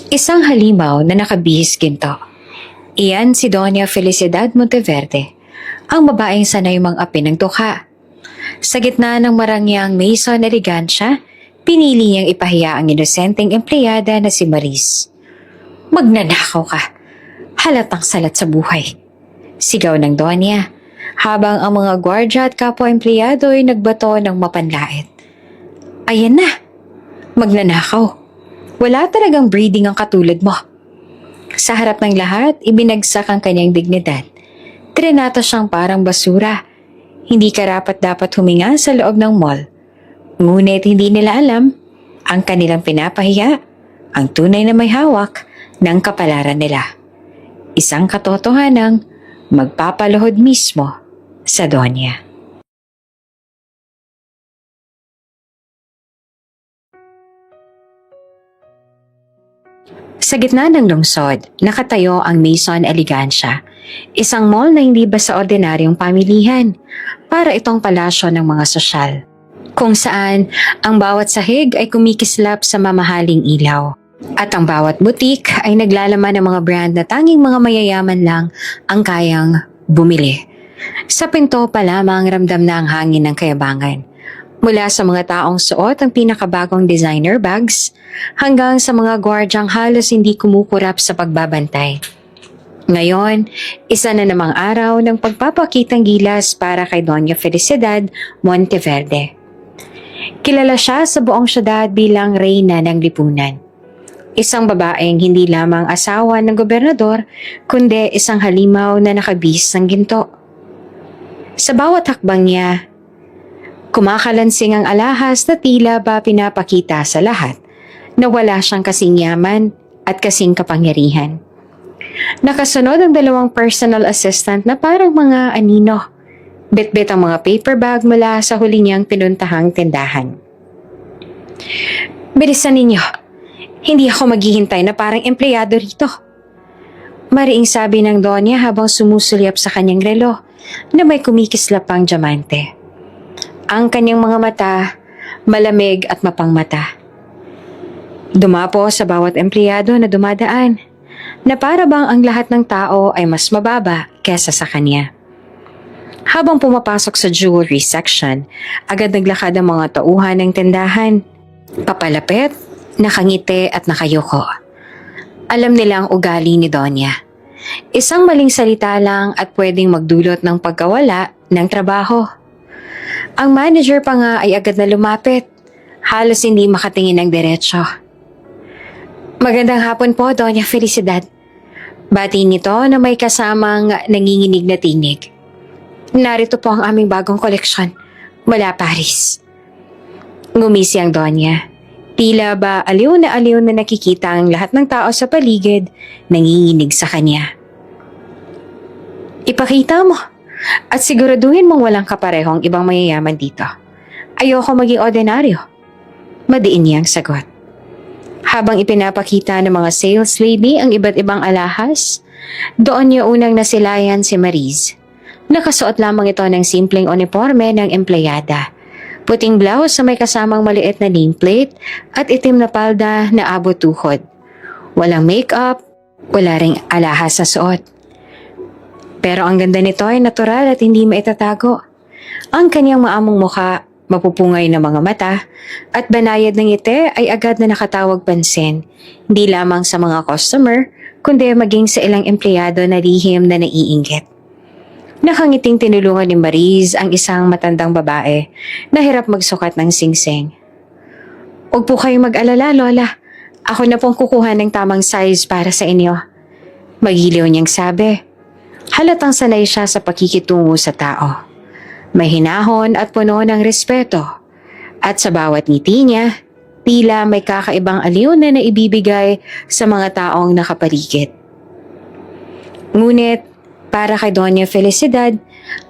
Isang halimaw na nakabihis ginto. Iyan si Doña Felicidad Monteverde, ang babaeng sanay mang-api ng tukha. Sa gitna ng marangyang Maison Elegancia, pinili niyang ipahiya ang inosenteng empleyada na si Maris. "Magnanakaw ka! Halatang salat sa buhay!" Sigaw ng Donya, habang ang mga gwardya at kapwa-empleyado ay nagbato ng mapanlait. "Ayan na! Magnanakaw! Wala talagang breeding ang katulad mo." Sa harap ng lahat, ibinagsak ang kanyang dignidad. Trinato siyang parang basura. Hindi karapat-dapat huminga sa loob ng mall. Ngunit hindi nila alam ang kanilang pinapahiya, ang tunay na may hawak ng kapalaran nila. Isang katotohanang magpapaluhod mismo sa Donya. Sa gitna ng lungsod, nakatayo ang Maison Elegancia, isang mall na hindi basta ordinaryong pamilihan, para itong palasyo ng mga sosyal, kung saan ang bawat sahig ay kumikislap sa mamahaling ilaw, at ang bawat butik ay naglalaman ng mga brand na tanging mga mayayaman lang ang kayang bumili. Sa pinto pa lamang ramdam na ang hangin ng kayabangan. Mula sa mga taong suot ang pinakabagong designer bags hanggang sa mga gwardyang halos hindi kumukurap sa pagbabantay. Ngayon, isa na namang araw ng pagpapakitang gilas para kay Doña Felicidad Monteverde. Kilala siya sa buong syudad bilang reyna ng lipunan. Isang babaeng hindi lamang asawa ng gobernador, kundi isang halimaw na nakabihis ng ginto. Sa bawat hakbang niya, kumakalansing ang alahas na tila ba pinapakita sa lahat na wala siyang kasing yaman at kasing kapangyarihan. Nakasunod ang 2 personal assistant na parang mga anino. Bit-bit ang mga paper bag mula sa huli niyang pinuntahang tindahan. "Bilisan ninyo, hindi ako maghihintay na parang empleyado rito." Mariing sabi ng Donya habang sumusulyap sa kanyang relo na may kumikislap pang diamante. Ang kanyang mga mata, malamig at mapangmata. Dumapo sa bawat empleyado na dumadaan, na para bang ang lahat ng tao ay mas mababa kesa sa kanya. Habang pumapasok sa jewelry section, agad naglakad ang mga tauhan ng tindahan. Papalapit, nakangiti at nakayuko. Alam nila ang ugali ni Donya. Isang maling salita lang at pwedeng magdulot ng pagkawala ng trabaho. Ang manager pa nga ay agad na lumapit. Halos hindi makatingin ng diretsyo. "Magandang hapon po, Doña Felicidad." Bati nito na may kasamang nanginginig na tinig. "Narito po ang aming bagong koleksyon mula Paris." Ngumisi ang Donya. Tila ba aliw na nakikita ang lahat ng tao sa paligid nanginginig sa kanya. "Ipakita mo. At siguraduhin mong walang kaparehong ibang mayayaman dito. Ayoko maging ordinaryo." Madiin niyang sagot. Habang ipinapakita ng mga sales lady ang iba't ibang alahas, doon niya unang nasilayan si Maris. Nakasuot lamang ito ng simpleng uniforme ng empleyada. Puting blouse na may kasamang maliit na nameplate at itim na palda na abot tuhod. Walang makeup, wala ring alahas sa suot. Pero ang ganda nito ay natural at hindi maitatago. Ang kanyang maamong mukha, mapupungay na mga mata, at banayad ng ngiti ay agad na nakatawag pansin, hindi lamang sa mga customer, kundi maging sa ilang empleyado na lihim na naiinggit. Nakangiting tinulungan ni Maris ang isang matandang babae na hirap magsukat ng singsing. "Huwag po kayong mag-alala, Lola. Ako na pong kukuha ng tamang size para sa inyo." Magiliw niyang sabi. Halatang sanay siya sa pakikitungo sa tao. May hinahon at puno ng respeto. At sa bawat ngiti niya, tila may kakaibang aliw na naibibigay sa mga taong nakapaligid. Ngunit, para kay Doña Felicidad,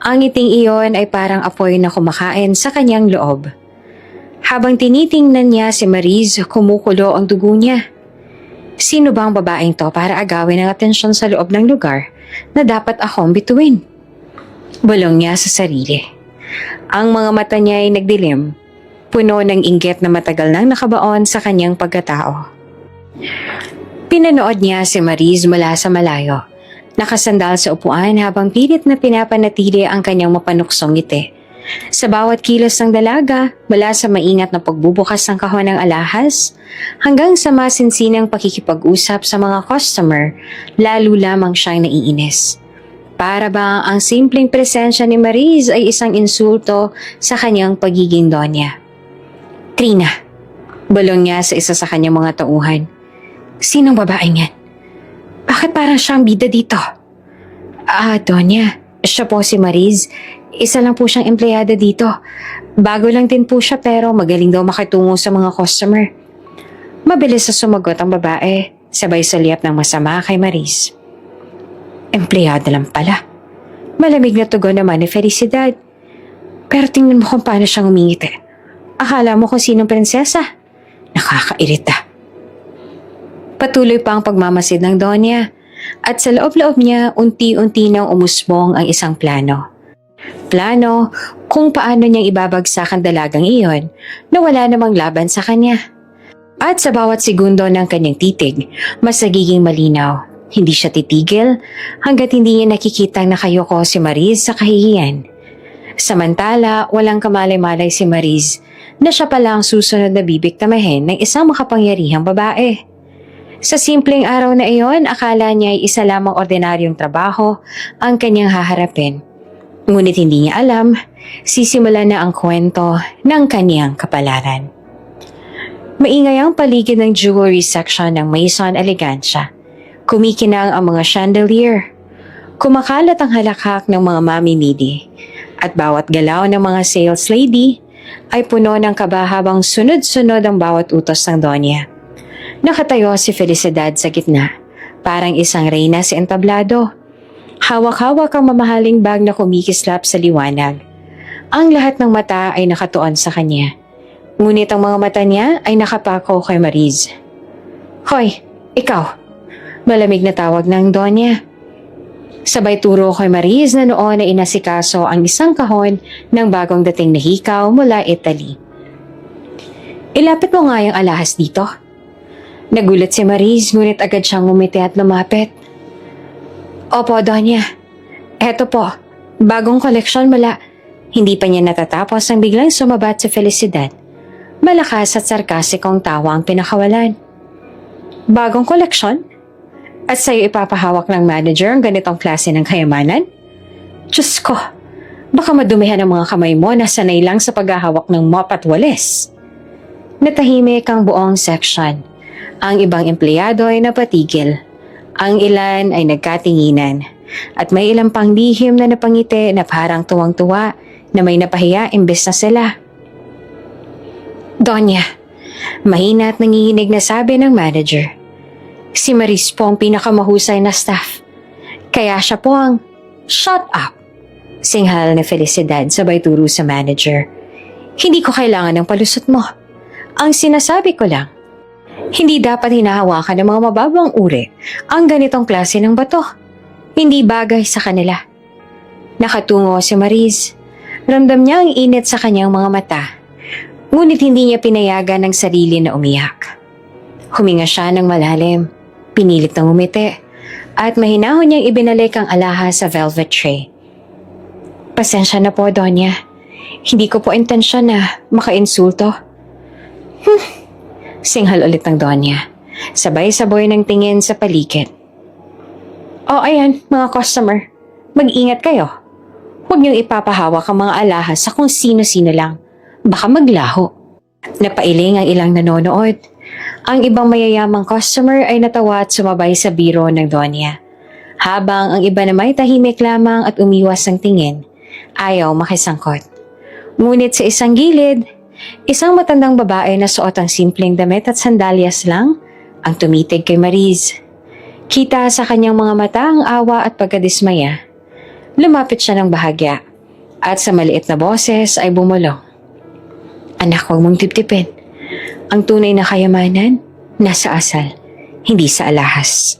ang ngiting iyon ay parang apoy na kumakain sa kanyang loob. Habang tinitingnan niya si Maris, kumukulo ang dugo niya. Sino bang babaeng to para agawin ang atensyon sa loob ng lugar na dapat akong bituin? Bulong niya sa sarili. Ang mga mata niya ay nagdilim, puno ng inggit na matagal nang nakabaon sa kanyang pagkatao. Pinanood niya si Mariz mula sa malayo. Nakasandal sa upuan habang pilit na pinapanatili ang kanyang mapanuksong ngiti. Sa bawat kilos ng dalaga, mula sa maingat na pagbubukas ng kahon ng alahas, hanggang sa masinsinang pakikipag-usap sa mga customer, lalo lamang siyang naiinis. Para ba ang simpleng presensya ni Mariz ay isang insulto sa kanyang pagiging donya. Trina, bulong niya sa isa sa kanyang mga tauhan. Sinong babaeng yan? Bakit parang siyang bida dito? Donya, siya po si Mariz. Isa lang po siyang empleyada dito. Bago lang din po siya pero magaling daw makitungo sa mga customer. Mabilis na sumagot ang babae, sabay sulyap ng masama kay Mariz. Empleyada lang pala. Malamig na tugon naman ni Felicidad. Pero tingnan mo kung paano siyang umingiti. Akala mo kung sinong prinsesa? Nakakairita. Patuloy pa ang pagmamasid ng Donya at sa loob-loob niya unti-unti nang umusbong ang isang plano. Plano kung paano niyang ibabagsak ang dalagang iyon na wala namang laban sa kanya. At sa bawat segundo ng kanyang titig, mas nagiging malinaw. Hindi siya titigil hanggat hindi niya nakikitang nakayoko si Mariz sa kahihiyan. Samantala, walang kamalay-malay si Mariz na siya pala ang susunod na bibiktamahin ng isang makapangyarihang babae. Sa simpleng araw na iyon, akala niya ay isa lamang ordinaryong trabaho ang kanyang haharapin. Ngunit hindi niya alam, sisimula na ang kwento ng kanyang kapalaran. Maingay ang paligid ng jewelry section ng Maison Elegancia. Kumikinang ang mga chandelier. Kumakalat ang halakhak ng mga mamimili. At bawat galaw ng mga sales lady ay puno ng kaba habang sunod-sunod ang bawat utos ng Donya. Nakatayo si Felicidad sa gitna, parang isang reyna sa entablado. Hawak-hawak ang mamahaling bag na kumikislap sa liwanag. Ang lahat ng mata ay nakatuon sa kanya. Ngunit ang mga mata niya ay nakapako kay Mariz. Hoy, ikaw! Malamig na tawag ng Donya. Sabay turo kay Mariz na noon ay inasikaso ang isang kahon ng bagong dating na hikaw mula Italy. Ilapit mo nga yung alahas dito. Nagulat si Mariz ngunit agad siyang ngumiti at lumapit. Opo, Donya. Eto po, bagong koleksyon mula. Hindi pa niya natatapos ang biglang sumabat si Felicidad. Malakas at sarkasikong tawa ang pinakawalan. Bagong koleksyon? At sa'yo ipapahawak ng manager ang ganitong klase ng kayamanan? Diyos ko, baka madumihan ang mga kamay mo na sanay lang sa paghahawak ng mop at walis. Natahimik ang buong section. Ang ibang empleyado ay napatigil. Ang ilan ay nagkatinginan. At may ilang pang lihim na napangiti na parang tuwang-tuwa na may napahiya imbes na sila. Donya, mahina at nanginginig na sabi ng manager. Si Mariz po ang pinakamahusay na staff. Kaya siya po ang shut up. Singhal na Felicidad sabay turo sa manager. Hindi ko kailangan ng palusot mo. Ang sinasabi ko lang, hindi dapat hinahawakan ng mga mababang uri ang ganitong klase ng bato. Hindi bagay sa kanila. Nakatungo si Mariz. Ramdam niya ang init sa kanyang mga mata. Ngunit hindi niya pinayagan ng sarili na umiyak. Huminga siya ng malalim. Pinilit ng umiti. At mahinahon niyang ibinalik ang alahas sa velvet tray. Pasensya na po, Donya. Hindi ko po intensyon na makainsulto. Singhal ulit ng Donya. Sabay-sabay ng tingin sa paligid. O ayan, mga customer. Mag-ingat kayo. Huwag niyong ipapahawak ang mga alahas sa kung sino-sino lang. Baka maglaho. Napailing ang ilang nanonood. Ang ibang mayayamang customer ay natawa at sumabay sa biro ng Donya. Habang ang iba na may tahimik lamang at umiwas ng tingin, ayaw makisangkot. Ngunit sa isang gilid, isang matandang babae na suot ang simpleng damit at sandalyas lang ang tumitig kay Mariz. Kita sa kanyang mga mata ang awa at pagkadismaya. Lumapit siya ng bahagya at sa maliit na boses ay bumulong. Anak, huwag mong tiptipin. Ang tunay na kayamanan, nasa asal, hindi sa alahas.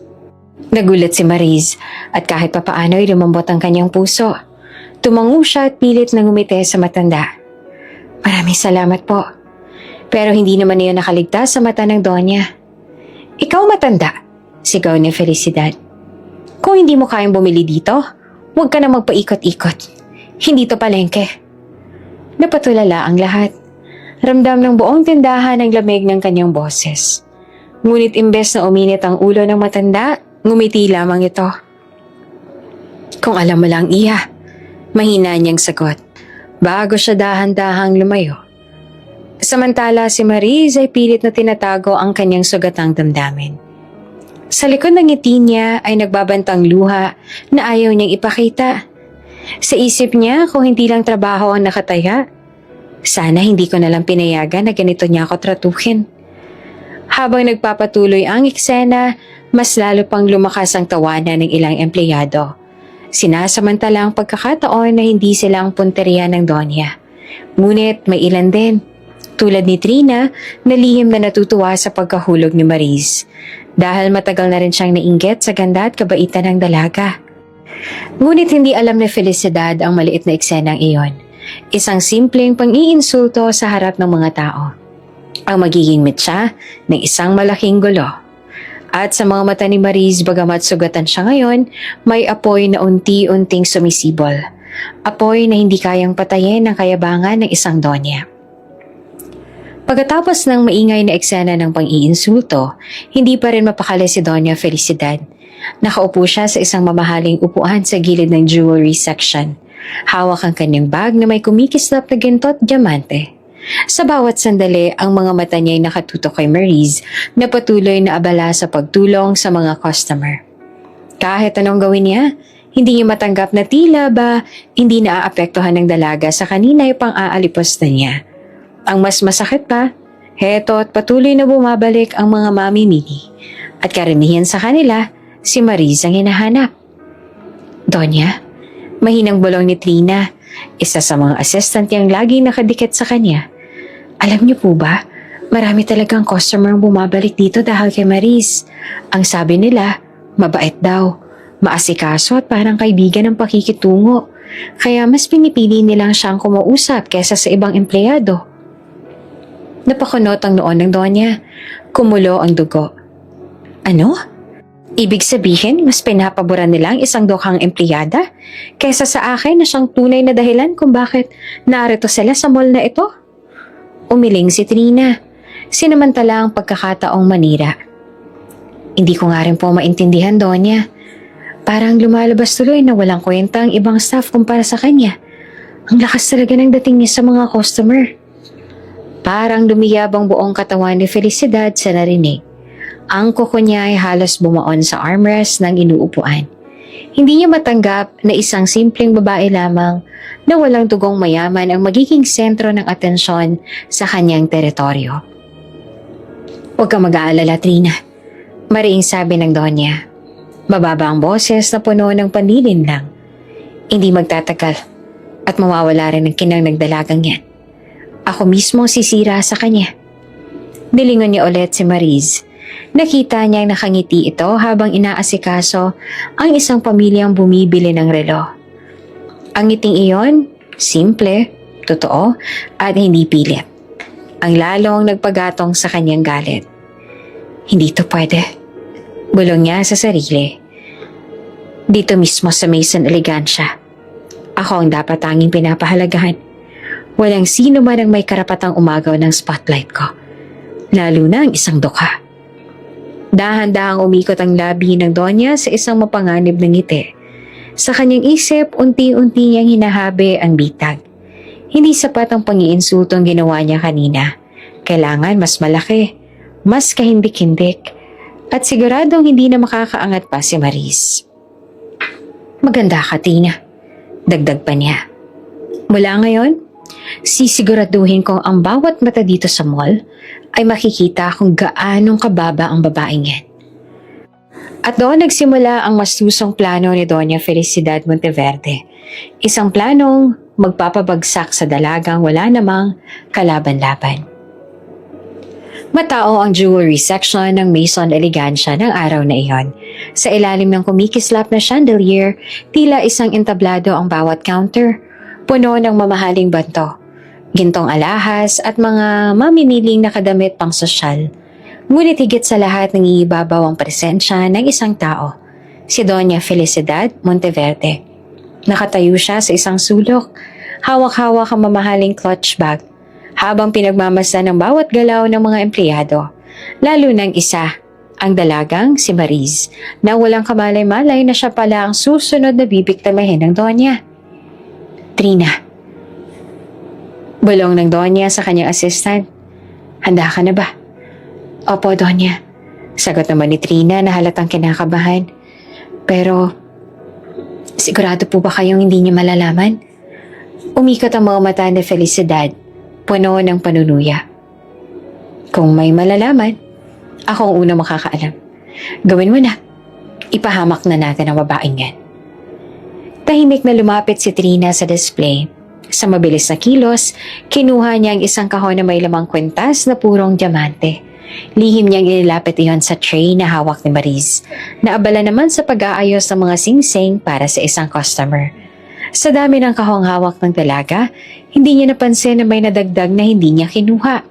Nagulat si Mariz at kahit papaano ay lumambot ang kanyang puso. Tumango siya at pilit na ngumiti sa matanda. Maraming salamat po. Pero hindi naman niya nakaligtas sa mata ng Donya. Ikaw matanda, Sigaw ni Felicidad. Kung hindi mo kayang bumili dito, huwag ka na magpaikot-ikot. Hindi to palengke. Napatulala ang lahat. Ramdam ng buong tindahan ang lamig ng kanyang boses. Ngunit imbes na uminit ang ulo ng matanda, ngumiti lamang ito. Kung alam mo lang, Iya, mahina niyang sagot, bago siya dahan-dahang lumayo. Samantala si Mariz ay pilit na tinatago ang kanyang sugatang damdamin. Sa likod ng ngiti niya ay nagbabantang luha na ayaw niyang ipakita. Sa isip niya kung hindi lang trabaho ang nakataya, sana hindi ko nalang pinayagan na ganito niya ako tratuhin. Habang nagpapatuloy ang eksena, mas lalo pang lumakas ang tawanan ng ilang empleyado. Sinasamantala ang pagkakataon na hindi sila ang punteriya ng Donya. Ngunit may ilan din, tulad ni Trina, na lihim na natutuwa sa pagkahulog ni Mariz. Dahil matagal na rin siyang nainggit sa ganda at kabaitan ng dalaga. Ngunit hindi alam ni Felicidad ang maliit na eksenang iyon. Isang simpleng pang-iinsulto sa harap ng mga tao. Ang magiging mitsa ng isang malaking gulo. At sa mga mata ni Mariz, bagamat sugatan siya ngayon, may apoy na unti-unting sumisibol. Apoy na hindi kayang patayin ng kayabangan ng isang Donya. Pagkatapos ng maingay na eksena ng pang-iinsulto, hindi pa rin mapakali si Donya Felicidad. Nakaupo siya sa isang mamahaling upuan sa gilid ng jewelry section. Hawak ang kanyang bag na may kumikislap na ginto at diamante. Sa bawat sandali, ang mga mata niya ay nakatutok kay Mariz na patuloy na abala sa pagtulong sa mga customer. Kahit anong gawin niya, hindi niya matanggap na tila ba hindi naaapektuhan ng dalaga sa kanina ay pang-aalipos na niya. Ang mas masakit pa, heto at patuloy na bumabalik ang mga mamimili at karamihan sa kanila, si Mariz ang hinahanap. Donya, mahinang bulong ni Trina, isa sa mga assistant niyang laging nakadikit sa kanya. Alam niyo po ba, marami talagang customer ang bumabalik dito dahil kay Mariz. Ang sabi nila, mabait daw, maasikaso at parang kaibigan ng pakikitungo. Kaya mas pinipili nilang siyang kumausap kesa sa ibang empleyado. Napakunot ang noon ng Donya. Kumulo ang dugo. Ano? Ibig sabihin, mas pinapabura nila ang isang dukhang empleyada kaysa sa akin na siyang tunay na dahilan kung bakit narito sila sa mall na ito? Umiling si Trina. Sinamantala ang pagkakataong manira. Hindi ko nga rin po maintindihan, Donya. Parang lumalabas tuloy na walang kwenta ang ibang staff kumpara sa kanya. Ang lakas talaga ng dating niya sa mga customer. Parang lumiyab ang buong katawan ni Felicidad sa narinig. Ang kuko niya ay halos bumaon sa armrest ng inuupuan. Hindi niya matanggap na isang simpleng babae lamang na walang tugong mayaman ang magiging sentro ng atensyon sa kanyang teritoryo. Huwag kang mag-aalala, Trina. Mariing sabi ng Donya. Mababa ang boses na puno ng panlilin lang. Hindi magtatagal at mawawala rin ang kinang nagdalagang yan. Ako mismo sisira sa kanya. Nilingon niya ulit si Mariz. Nakita niyang nakangiti ito habang inaasikaso ang isang pamilyang bumibili ng relo. Ang ngiting iyon, simple, totoo, at hindi pilit. Ang lalong nagpagatong sa kanyang galit. Hindi to pwede. Bulong niya sa sarili. Dito mismo sa Maison Elegancia. Ako ang dapat tanging pinapahalagahan. Walang sino man ang may karapatang umagaw ng spotlight ko. Lalo na ang isang dukha. Dahan-dahang umikot ang labi ng Donya sa isang mapanganib na ngiti. Sa kanyang isip, unti-unti niyang hinahabi ang bitag. Hindi sapat ang pang-iinsultong ginawa niya kanina. Kailangan mas malaki, mas kahindik-hindik, at siguradong hindi na makakaangat pa si Mariz. Maganda ka, Tina. Dagdag pa niya. Mula ngayon, sisiguraduhin kong ang bawat mata dito sa mall ay makikita kung gaanong kababa ang babaeng yan. At doon nagsimula ang masusong plano ni Doña Felicidad Monteverde. Isang planong magpapabagsak sa dalagang wala namang kalaban-laban. Matao ang jewelry section ng Maison Elegancia ng araw na iyon. Sa ilalim ng kumikislap na chandelier, tila isang entablado ang bawat counter, puno ng mamahaling banto, gintong alahas at mga mamimiling nakadamit pang sosyal. Ngunit higit sa lahat nangingibabaw ang presensya ng isang tao, si Doña Felicidad Monteverde. Nakatayo siya sa isang sulok, hawak-hawak ang mamahaling clutch bag, habang pinagmamasdan ng bawat galaw ng mga empleyado, lalo ng isa, ang dalagang si Mariz, na walang kamalay-malay na siya pala ang susunod na bibiktimahin ng Donya. Trina. Bulong ng Donya sa kanyang assistant. Handa ka na ba? Opo, Donya. Sagot naman ni Trina na halatang kinakabahan. Pero, sigurado po ba kayong hindi niya malalaman? Umikot ang mga mata ni Felicidad, puno ng panunuya. Kung may malalaman, ako ang unang makakaalam. Gawin mo na. Ipahamak na natin ang babaeng yan. Tahimik na lumapit si Trina sa display. Sa mabilis na kilos, kinuha niya ang isang kahon na may lamang kwintas na purong diamante. Lihim niyang inilapit iyon sa tray na hawak ni Mariz, na abala naman sa pag-aayos ng mga singsing para sa isang customer. Sa dami ng kahong hawak ng dalaga, hindi niya napansin na may nadagdag na hindi niya kinuha.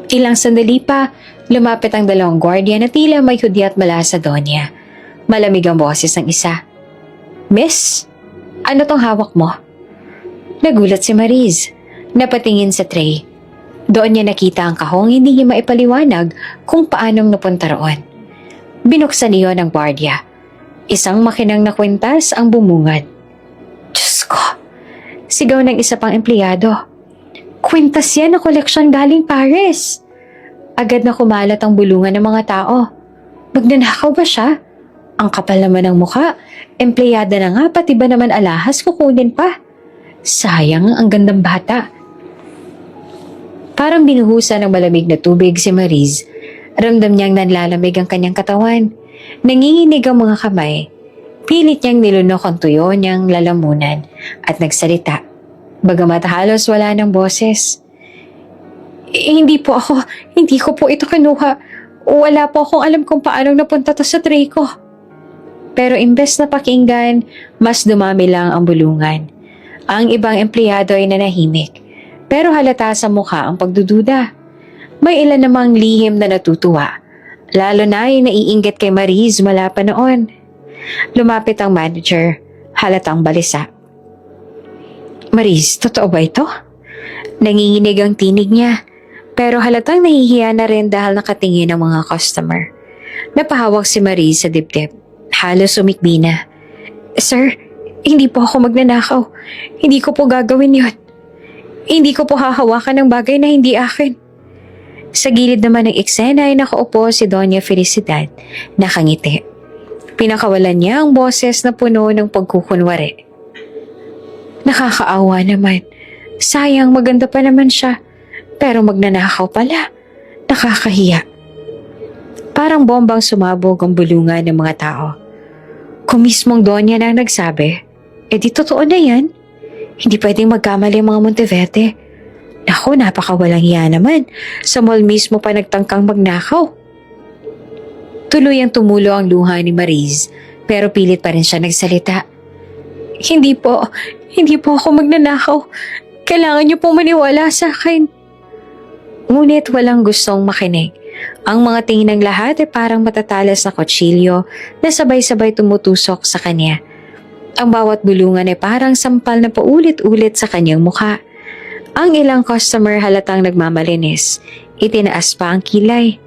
Ilang sandali pa, lumapit ang dalawang gwardiya na tila may hudyat mula sa Donya. Malamig ang boses ng isa. Miss, ano tong hawak mo? Nagulat si Mariz. Napatingin sa tray. Doon niya nakita ang kahong hindi niya maipaliwanag kung paanong napunta roon. Binuksan niyo ng gwardiya. Isang makinang na kwintas ang bumungad. Diyos ko! Sigaw ng isa pang empleyado. Kwintas yan na koleksyon galing Paris. Agad na kumalat ang bulungan ng mga tao. Magnanakaw ba siya? Ang kapal naman ng mukha. Empleyada na nga, pati ba naman alahas kukunin pa? Sayang ang gandang bata. Parang binuhusan ng malamig na tubig si Mariz. Ramdam niyang nanlalamig ang kanyang katawan. Nanginginig ang mga kamay. Pilit niyang nilunok ang tuyo niyang lalamunan at nagsalita. Bagamat halos wala ng boses. Hindi ko po ito kinuha. Wala po akong alam kung paano napunta to sa tray ko. Pero imbes na pakinggan, mas dumami lang ang bulungan. Ang ibang empleyado ay nanahimik. Pero halata sa mukha ang pagdududa. May ilan namang lihim na natutuwa. Lalo na ay naiinggit kay Mariz mula pa noon. Lumapit ang manager. Halatang balisa. Mariz, totoo ba ito? Nanginginig ang tinig niya. Pero halatang nahihiya na rin dahil nakatingin ang mga customer. Napahawak si Mariz sa dibdib. Halos umikbi na. Sir, hindi po ako magnanakaw. Hindi ko po gagawin yun. Hindi ko po hahawakan ng bagay na hindi akin. Sa gilid naman ng eksena ay nakaupo si Doña Felicidad, nakangiti. Pinakawalan niya ang boses na puno ng pagkukunwari. Nakakaawa naman. Sayang, maganda pa naman siya. Pero magnanakaw pala. Nakakahiya. Parang bombang sumabog ang bulungan ng mga tao. Kung mismong Doña na nagsabi, di totoo na yan. Hindi pwedeng magkamali ang mga Monteverde. Naku, napakawalang hiya naman. Sa mall mismo pa nagtangkang magnakaw. Tuluyang tumulo ang luha ni Mariz, pero pilit pa rin siya nagsalita. Hindi po ako magnanakaw. Kailangan niyo pong maniwala sa akin. Ngunit walang gustong makinig. Ang mga tingin ng lahat ay parang matatalas na kutsilyo na sabay-sabay tumutusok sa kanya. Ang bawat bulungan ay parang sampal na paulit-ulit sa kanyang mukha. Ang ilang customer halatang nagmamalinis. Itinaas pa ang kilay.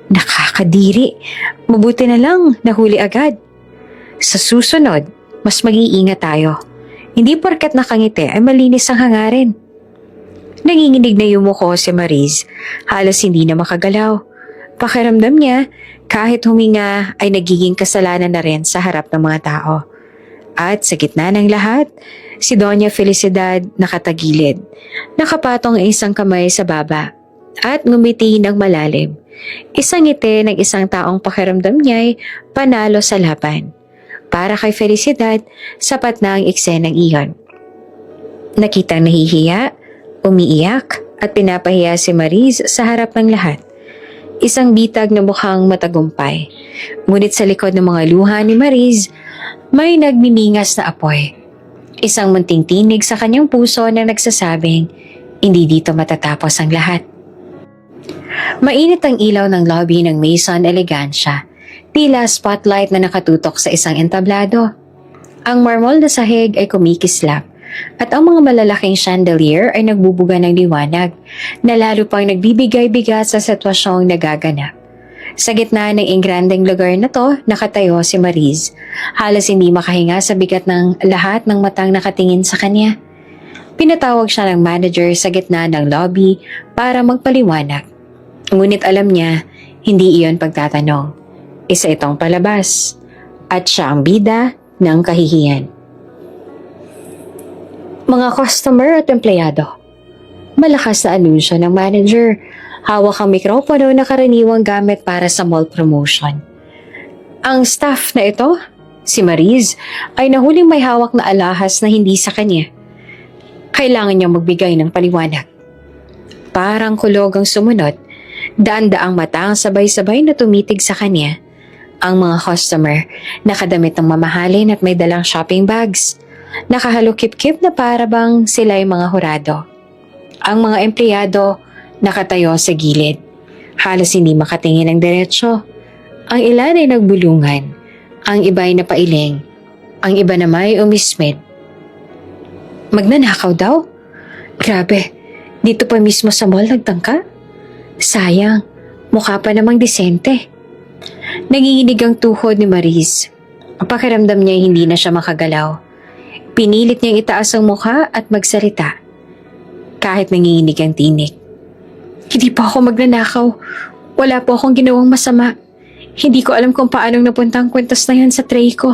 Nakakadiri. Mabuti na lang nahuli agad. Sa susunod, mas mag-iingat tayo. Hindi porket nakangiti ay malinis ang hangarin. Nanginginig na yumuko si Mariz. Halos hindi na makagalaw. Pakiramdam niya, kahit huminga ay nagiging kasalanan na rin sa harap ng mga tao. At sa gitna ng lahat, si Doña Felicidad nakatagilid. Nakapatong ang isang kamay sa baba at ngumiti ng malalim. Isang ngiti ng isang taong pakiramdam niya'y panalo sa laban. Para kay Felicidad, sapat na ang eksenang iyon. Nakitang nahihiya, umiiyak at pinapahiya si Mariz sa harap ng lahat. Isang bitag na mukhang matagumpay. Ngunit sa likod ng mga luha ni Mariz, may nagmimingas na apoy. Isang munting tinig sa kanyang puso na nagsasabing, hindi dito matatapos ang lahat. Mainit ang ilaw ng lobby ng Maison Elegancia, tila spotlight na nakatutok sa isang entablado. Ang marmol na sahig ay kumikislap at ang mga malalaking chandelier ay nagbubuga ng liwanag na lalo pang nagbibigay-bigat sa sitwasyong nagaganap. Sa gitna ng ingrandeng lugar na to, nakatayo si Mariz. Halos hindi makahinga sa bigat ng lahat ng matang nakatingin sa kanya. Pinatawag siya ng manager sa gitna ng lobby para magpaliwanag. Ngunit alam niya, hindi iyon pagtatanong. Isa itong palabas. At siya ang bida ng kahihiyan. Mga customer at empleyado. Malakas na anunsyo ng manager. Hawak ang mikropono na karaniwang gamit para sa mall promotion. Ang staff na ito, si Mariz, ay nahuling may hawak na alahas na hindi sa kanya. Kailangan niyang magbigay ng paliwanag. Parang kulog ang sumunod, daan-daang mata ang sabay-sabay na tumitig sa kanya. Ang mga customer, nakadamit ng mamahalin at may dalang shopping bags. Nakahalukip-kip na para bang sila ay mga hurado. Ang mga empleyado, nakatayo sa gilid. Halos hindi makatingin ng diretsyo. Ang ilan ay nagbulungan. Ang iba ay napailing. Ang iba naman ay umismid. Magnanakaw daw? Grabe, dito pa mismo sa mall nagtangka? Sayang, mukha pa namang disente. Nanginginig ang tuhod ni Mariz. Ang pakiramdam niya ay hindi na siya makagalaw. Pinilit niyang itaas ang mukha at magsalita. Kahit nanginginig ang tinik. Hindi po ako magnanakaw. Wala po akong ginawang masama. Hindi ko alam kung paanong napunta ang kwentas na yan sa tray ko.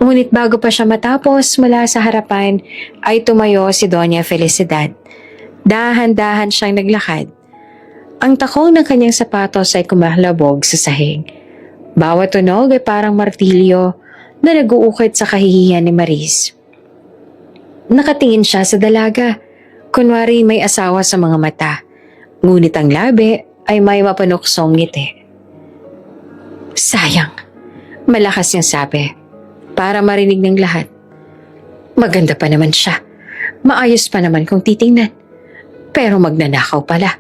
Ngunit bago pa siya matapos mula sa harapan, ay tumayo si Doña Felicidad. Dahan-dahan siyang naglakad. Ang takong ng kanyang sapatos ay kumahlabog sa sahig. Bawat tunog ay parang martilyo na nag-uukit sa kahihiyan ni Mariz. Nakatingin siya sa dalaga. Kunwari may asawa sa mga mata. Ngunit ang labi ay may mapanuksong ngiti. Sayang, malakas niyang sabi, para marinig ng lahat. Maganda pa naman siya. Maayos pa naman kung titingnan. Pero magnanakaw pala.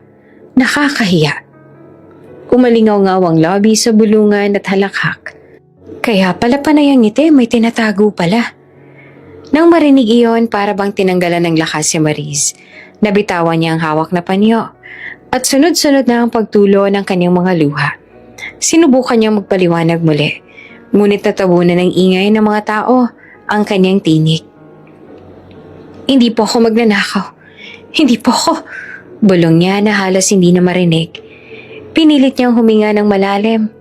Nakakahiya. Umalingaw-ngaw ang lobby sa bulungan at halakhak. Kaya pala panay ang ngiti, may tinatago pala. Nang marinig iyon, para bang tinanggalan ng lakas si Mariz. Nabitawan niya ang hawak na panyo. At sunod-sunod na ang pagtulo ng kanyang mga luha. Sinubukan niyang magpaliwanag muli. Ngunit natabunan ng ingay ng mga tao ang kanyang tinig. Hindi po ako magnanakaw. Hindi po ako. Bulong niya na halos hindi na marinig. Pinilit niyang huminga ng malalim.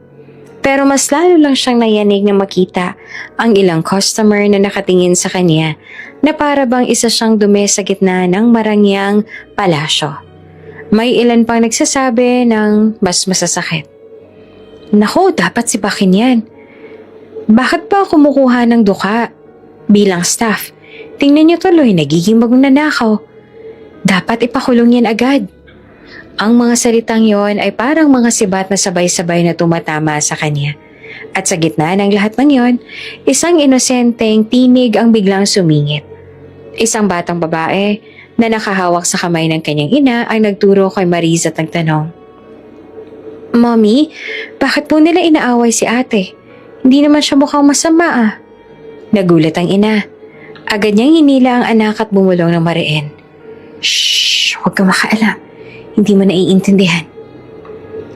Pero mas lalo lang siyang nayanig na makita ang ilang customer na nakatingin sa kanya na para bang isa siyang dumi sa gitna ng marangyang palasyo. May ilan pang nagsasabi ng mas masasakit. Naku, dapat sipakin yan. Bakit pa kumukuha ng duka? Bilang staff, tingnan niyo tuloy nagiging magnanakaw. Dapat ipakulong yan agad. Ang mga salitang yon ay parang mga sibat na sabay-sabay na tumatama sa kanya. At sa gitna ng lahat ng yon, isang inosenteng tinig ang biglang sumingit. Isang batang babae na nakahawak sa kamay ng kanyang ina ang nagturo kay Mariz at nagtanong. Mommy, bakit po nila inaaway si ate? Hindi naman siya mukhang masama ah. Nagulat ang ina. Agad niyang hinila ang anak at bumulong ng mariin. Shhh, huwag kang makaalam. Hindi mo naiintindihan.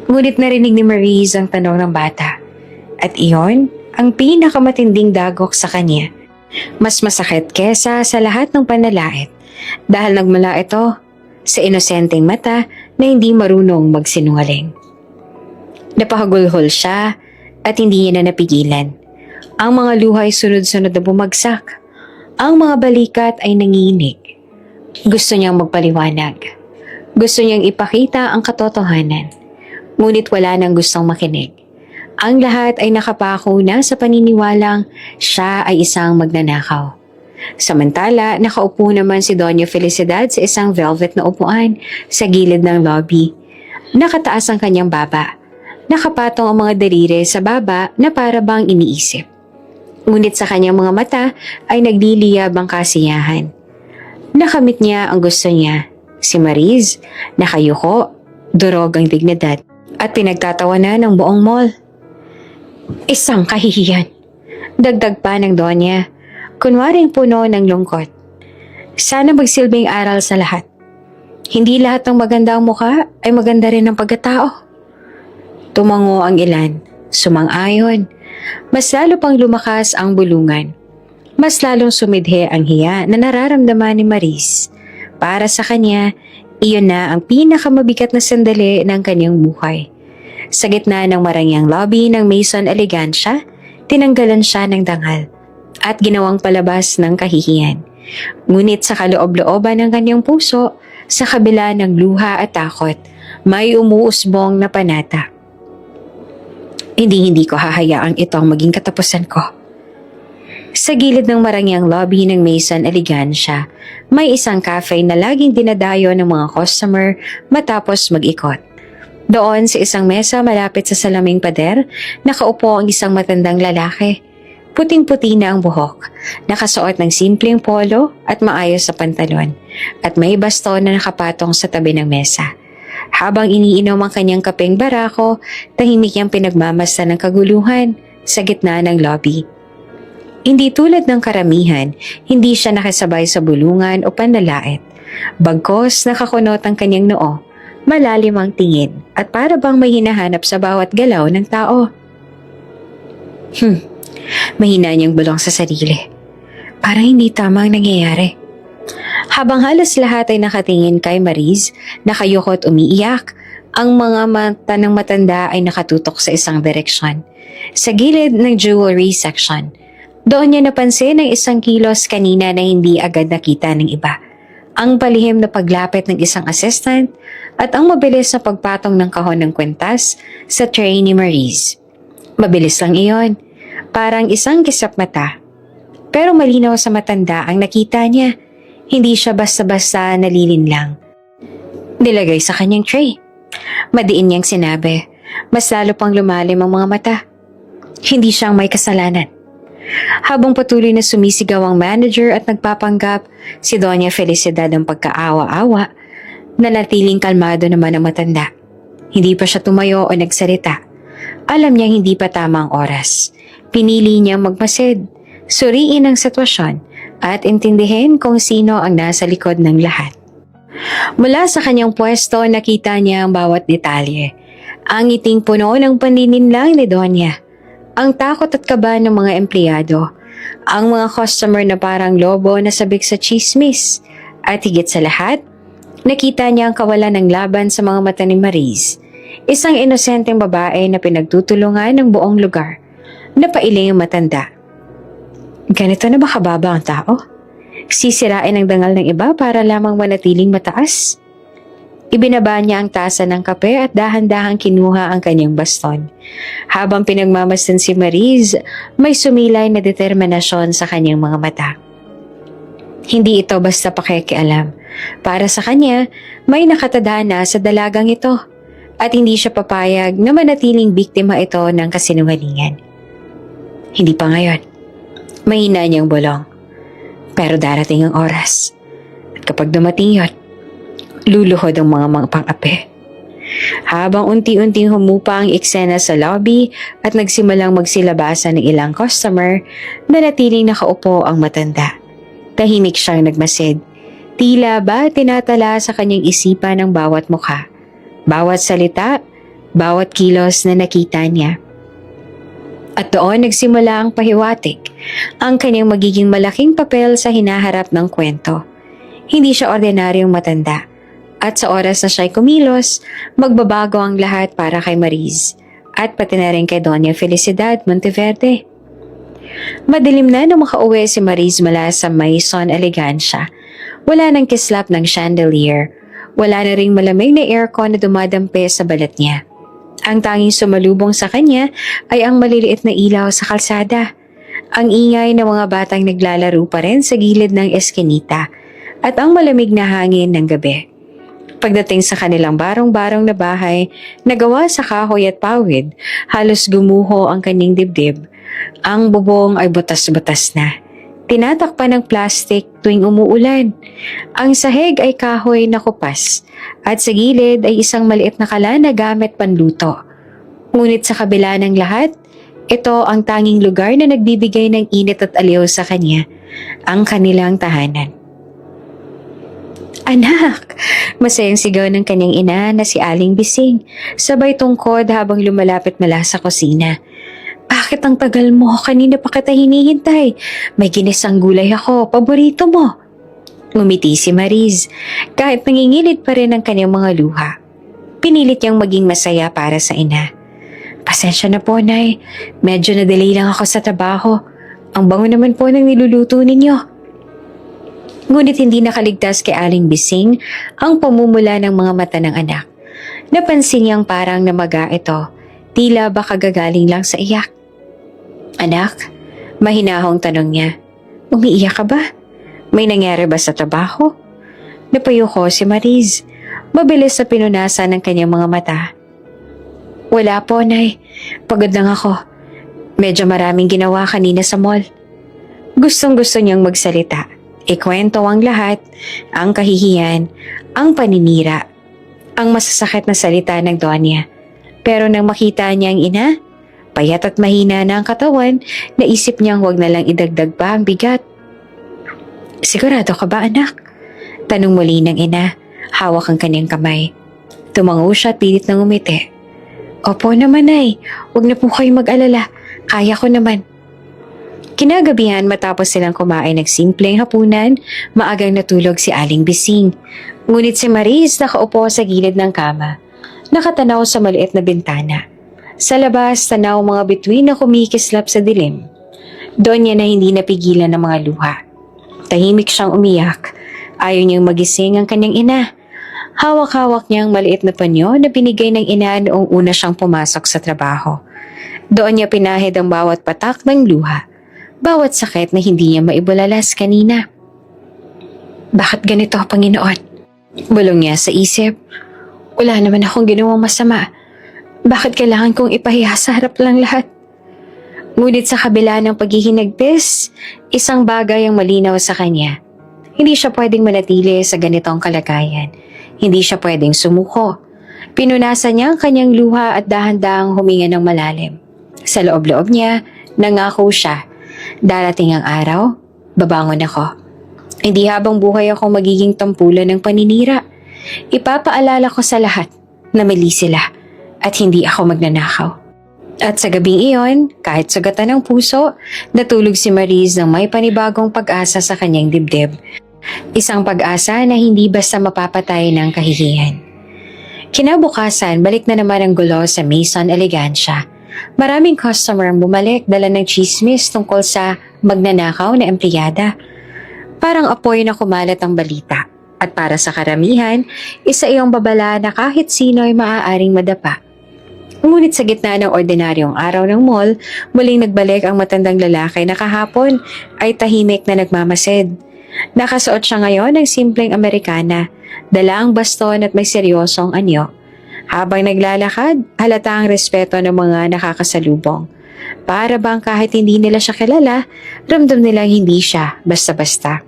Ngunit narinig ni Mariz ang tanong ng bata. At iyon ang pinakamatinding dagok sa kanya. Mas masakit kesa sa lahat ng panalait. Dahil nagmula ito sa inosenteng mata na hindi marunong magsinungaling. Napahagulhol siya at hindi niya na napigilan. Ang mga luha ay sunod-sunod na bumagsak. Ang mga balikat ay nanginig. Gusto niyang magpaliwanag. Gusto niyang ipakita ang katotohanan. Ngunit wala nang gustong makinig. Ang lahat ay nakapako na sa paniniwalang siya ay isang magnanakaw. Samantala, nakaupo naman si Doña Felicidad sa isang velvet na upuan sa gilid ng lobby. Nakataas ang kanyang baba. Nakapatong ang mga daliri sa baba na para bang iniisip. Ngunit sa kanyang mga mata ay nagliliyab ang kasiyahan. Nakamit niya ang gusto niya. Si Mariz, nakayuko, durog ang dignidad at pinagtatawanan ng buong mall. Isang kahihiyan. Dagdag pa ng Donya, kunwaring puno ng lungkot. Sana magsilbing aral sa lahat. Hindi lahat ng maganda ang mukha ay maganda rin ang pagkatao. Tumango ang ilan, sumang-ayon. Mas lalo pang lumakas ang bulungan. Mas lalong sumidhe ang hiya na nararamdaman ni Maris. Para sa kanya, iyon na ang pinakamabigat na sandali ng kanyang buhay. Sa gitna ng marangyang lobby ng Maison Elegancia, tinanggalan siya ng dangal at ginawang palabas ng kahihiyan. Ngunit sa kaloob-looban ng kanyang puso, sa kabila ng luha at takot, may umuusbong na panata. Hindi ko hahayaang ito ang maging katapusan ko. Sa gilid ng marangyang lobby ng Maison Elegancia, may isang cafe na laging dinadayo ng mga customer matapos mag-ikot. Doon sa isang mesa malapit sa salaming pader, nakaupo ang isang matandang lalaki. Puting-puti na ang buhok, nakasuot ng simpleng polo at maayos sa pantalon, at may baston na nakapatong sa tabi ng mesa. Habang iniinom ang kanyang kapeng barako, tahimik niyang pinagmamasta ng kaguluhan sa gitna ng lobby. Hindi tulad ng karamihan, hindi siya nakasabay sa bulungan o panlalait. Bagkos nakakunot ang kanyang noo, malalim ang tingin at para bang may hinahanap sa bawat galaw ng tao. Mahina niyang bulong sa sarili. Parang hindi tama ang nangyayari. Habang halos lahat ay nakatingin kay Maris, nakayukot umiiyak, ang mga mata ng matanda ay nakatutok sa isang direksyon. Sa gilid ng jewelry section, doon niya napansin ang isang kilos kanina na hindi agad nakita ng iba. Ang palihim na paglapit ng isang assistant at ang mabilis na pagpatong ng kahon ng kwentas sa tray ni Maris. Mabilis lang iyon. Parang isang kisap mata. Pero malinaw sa matanda ang nakita niya. Hindi siya basta-basta nalilinlang. Nilagay sa kanyang tray. Madiin niyang sinabi, mas lalo pang lumalim ang mga mata. Hindi siyang may kasalanan. Habang patuloy na sumisigaw ang manager at nagpapanggap, si Doña Felicidad ang pagkaawa-awa, nanatiling kalmado naman ang matanda. Hindi pa siya tumayo o nagsalita. Alam niyang hindi pa tama ang oras. Pinili niyang magmasid, suriin ang sitwasyon at intindihin kung sino ang nasa likod ng lahat. Mula sa kanyang pwesto, nakita niya ang bawat detalye. Ang ngiting puno ng panininlang ni Donya, ang takot at kaba ng mga empleyado, ang mga customer na parang lobo na sabik sa chismis, at higit sa lahat, nakita niya ang kawalan ng laban sa mga mata ni Maris, isang inosenteng babae na pinagtutulungan ng buong lugar. Napailing ang matanda. Ganito na ba kababa ang tao? Sisirain ang dangal ng iba para lamang manatiling mataas? Ibinaba niya ang tasa ng kape at dahan-dahang kinuha ang kanyang baston. Habang pinagmamasdan si Maris, may sumilay na determinasyon sa kanyang mga mata. Hindi ito basta pakikialam. Para sa kanya, may nakatadhana sa dalagang ito at hindi siya papayag na manatiling biktima ito ng kasinungalingan. Hindi pa ngayon. Mahina niyang bulong. Pero darating ang oras. At kapag dumating yun, luluhod ang mga pang-ape. Habang unti-unting humupa ang eksena sa lobby at nagsimulang magsilabasan ng ilang customer, nanatiling nakaupo ang matanda. Tahimik siyang nagmasid. Tila ba tinatala sa kanyang isipan ang bawat mukha, bawat salita, bawat kilos na nakita niya. At doon nagsimula ang pahiwatig, ang kanyang magiging malaking papel sa hinaharap ng kwento. Hindi siya ordinaryong matanda. At sa oras na siya'y kumilos, magbabago ang lahat para kay Maris at pati na rin kay Doña Felicidad Monteverde. Madilim na nung makauwi si Maris mula sa Maison Elegancia. Wala nang kislap ng chandelier. Wala na ring malamig na aircon na dumadampi sa balat niya. Ang tanging sumalubong sa kanya ay ang maliliit na ilaw sa kalsada. Ang ingay ng mga batang naglalaro pa rin sa gilid ng eskinita at ang malamig na hangin ng gabi. Pagdating sa kanilang barong-barong na bahay, nagawa sa kahoy at pawid, halos gumuho ang kanyang dibdib. Ang bubong ay butas-butas na. tinatakpan ng plastic tuwing umuulan. Ang sahig ay kahoy na kupas at sa gilid ay isang maliit na kalana gamit panluto. Ngunit sa kabila ng lahat, ito ang tanging lugar na nagbibigay ng init at aliw sa kanya, ang kanilang tahanan. Anak! Masayang sigaw ng kanyang ina na si Aling Bising, sabay tungkod habang lumalapit mula sa kusina. Bakit ang tagal mo? Kanina pa kita hinihintay. May ginisang gulay ako, paborito mo. Ngumiti si Mariz, kahit nangingilid pa rin ang kanyang mga luha. Pinilit niyang maging masaya para sa ina. Pasensya na po, Nay. Medyo na-delay lang ako sa trabaho. Ang bango naman po ng niluluto ninyo. Ngunit hindi nakaligtas kay Aling Bising ang pamumula ng mga mata ng anak. Napansin niyang parang namaga ito, tila baka gagaling lang sa iyak. Anak, mahinahong tanong niya. Umiiyak ka ba? May nangyari ba sa trabaho? Napayuko si Mariz. Mabilis sa pinunasan ng kanyang mga mata. Wala po, Nay. Pagod lang ako. Medyo maraming ginawa kanina sa mall. Gustong-gusto niyang magsalita. Ikwento ang lahat, ang kahihiyan, ang paninira, ang masasakit na salita ng Donya. Pero nang makita niya ang ina, payat at mahina na ang katawan, naisip niyang huwag na lang idagdag pa ang bigat. Sigurado ka ba, anak? Tanong muli ng ina, hawak ang kanyang kamay. Tumango siya at pilit na ngumiti. Opo naman, Nay. Huwag na po kayo mag-alala. Kaya ko naman. Kinagabihan matapos silang kumain ng simpleng hapunan, maagang natulog si Aling Bising. Ngunit si Mariz nakaupo sa gilid ng kama, nakatanaw sa maliit na bintana. Sa labas, tanaw mga bituin na kumikislap sa dilim. Doon niya na hindi napigilan ng mga luha. Tahimik siyang umiyak. Ayaw niyang magising ang kanyang ina. Hawak-hawak niya ang maliit na panyo na binigay ng ina noong una siyang pumasok sa trabaho. Doon niya pinahid ang bawat patak ng luha. Bawat sakit na hindi niya maibulalas kanina. Bakit ganito, Panginoon? Bulong niya sa isip. Wala naman akong ginawang masama. Bakit kailangan kong ipahiya sa harap lang lahat? Ngunit sa kabila ng paghihinagpis, isang bagay ang malinaw sa kanya. Hindi siya pwedeng manatili sa ganitong kalagayan. Hindi siya pwedeng sumuko. Pinunasan niya ang kanyang luha at dahan-dahang huminga ng malalim. Sa loob-loob niya, nangako siya. Darating ang araw, babangon ako. Hindi habang buhay ako magiging tampulan ng paninira. Ipapaalala ko sa lahat na mali sila at hindi ako magnanakaw. At sa gabing iyon, kahit sugatan ng puso, natulog si Mariz ng may panibagong pag-asa sa kanyang dibdib. Isang pag-asa na hindi basta mapapatay ng kahihiyan. Kinabukasan, balik na naman ang gulo sa Maison Elegancia. Maraming customer ang bumalik dala ng chismis tungkol sa magnanakaw na empleyada. Parang apoy na kumalat ang balita. At para sa karamihan, isa iyong babala na kahit sino ay maaaring madapa. Ngunit sa gitna ng ordinaryong araw ng mall, muling nagbalik ang matandang lalaki na kahapon ay tahimik na nagmamasid. Nakasuot siya ngayon ng simpleng Amerikana, dala ang baston at may seryosong anyo. Habang naglalakad, halata ang respeto ng mga nakakasalubong. Para bang kahit hindi nila siya kilala, ramdam nilang hindi siya basta-basta.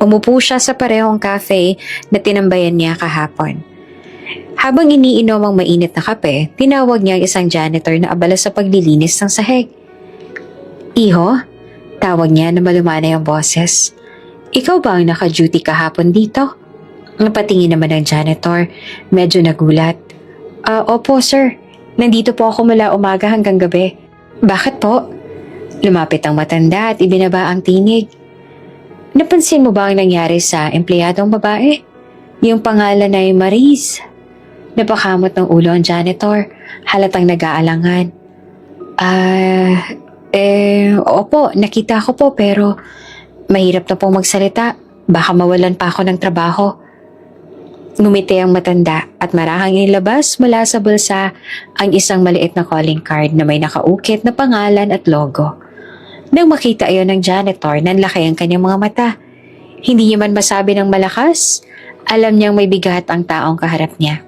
Umupo siya sa parehong cafe na tinambayan niya kahapon. Habang iniinom ang mainit na kape, tinawag niya ang isang janitor na abala sa paglilinis ng sahig. Iho, tawag niya na malumanay ang boses. Ikaw ba ang naka-duty kahapon dito? Napatingin naman ang janitor, medyo nagulat. Opo sir, nandito po ako mula umaga hanggang gabi. Bakit po? Lumapit ang matanda at ibinaba ang tinig. Napansin mo ba ang nangyari sa empleyadong babae? Yung pangalan ay Mariz. Napakamot ng ulo ang janitor, halatang nag-aalangan. Opo, nakita ko po pero mahirap na pong magsalita. Baka mawalan pa ako ng trabaho. Ngumiti ang matanda at marahang inilabas mula sa bulsa ang isang maliit na calling card na may nakaukit na pangalan at logo. Nang makita iyon ng janitor, nanlaki ang kanyang mga mata. Hindi niya man masabi ng malakas, alam niyang may bigat ang taong kaharap niya.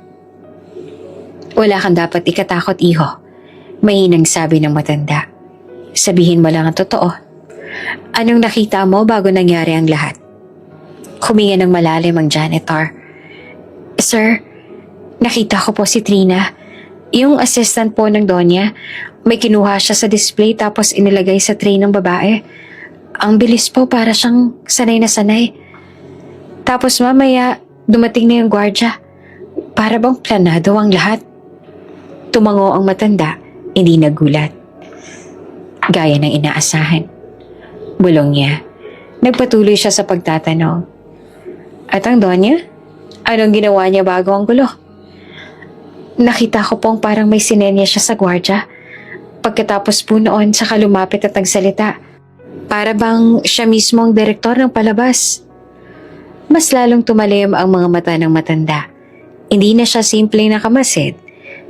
Wala kang dapat ikatakot, iho. Mahinang sabi ng matanda. Sabihin mo lang ang totoo. Anong nakita mo bago nangyari ang lahat? Huminga ng malalim ang janitor. Sir, nakita ko po si Trina. Yung assistant po ng Donya, may kinuha siya sa display tapos inilagay sa tray ng babae. Ang bilis po, para siyang sanay na sanay. Tapos mamaya, dumating na yung gwardya. Para bang planado ang lahat. Tumango ang matanda, hindi nagulat. Gaya ng inaasahan. Bulong niya. Nagpatuloy siya sa pagtatanong. At ang Donya? Anong ginawa niya bago ang gulo? Nakita ko pong parang may sinenya siya sa gwardya. Pagkatapos po noon, saka lumapit at nagsalita. Para bang siya mismo ang direktor ng palabas. Mas lalong tumalim ang mga mata ng matanda. Hindi na siya simpleng nakamasid.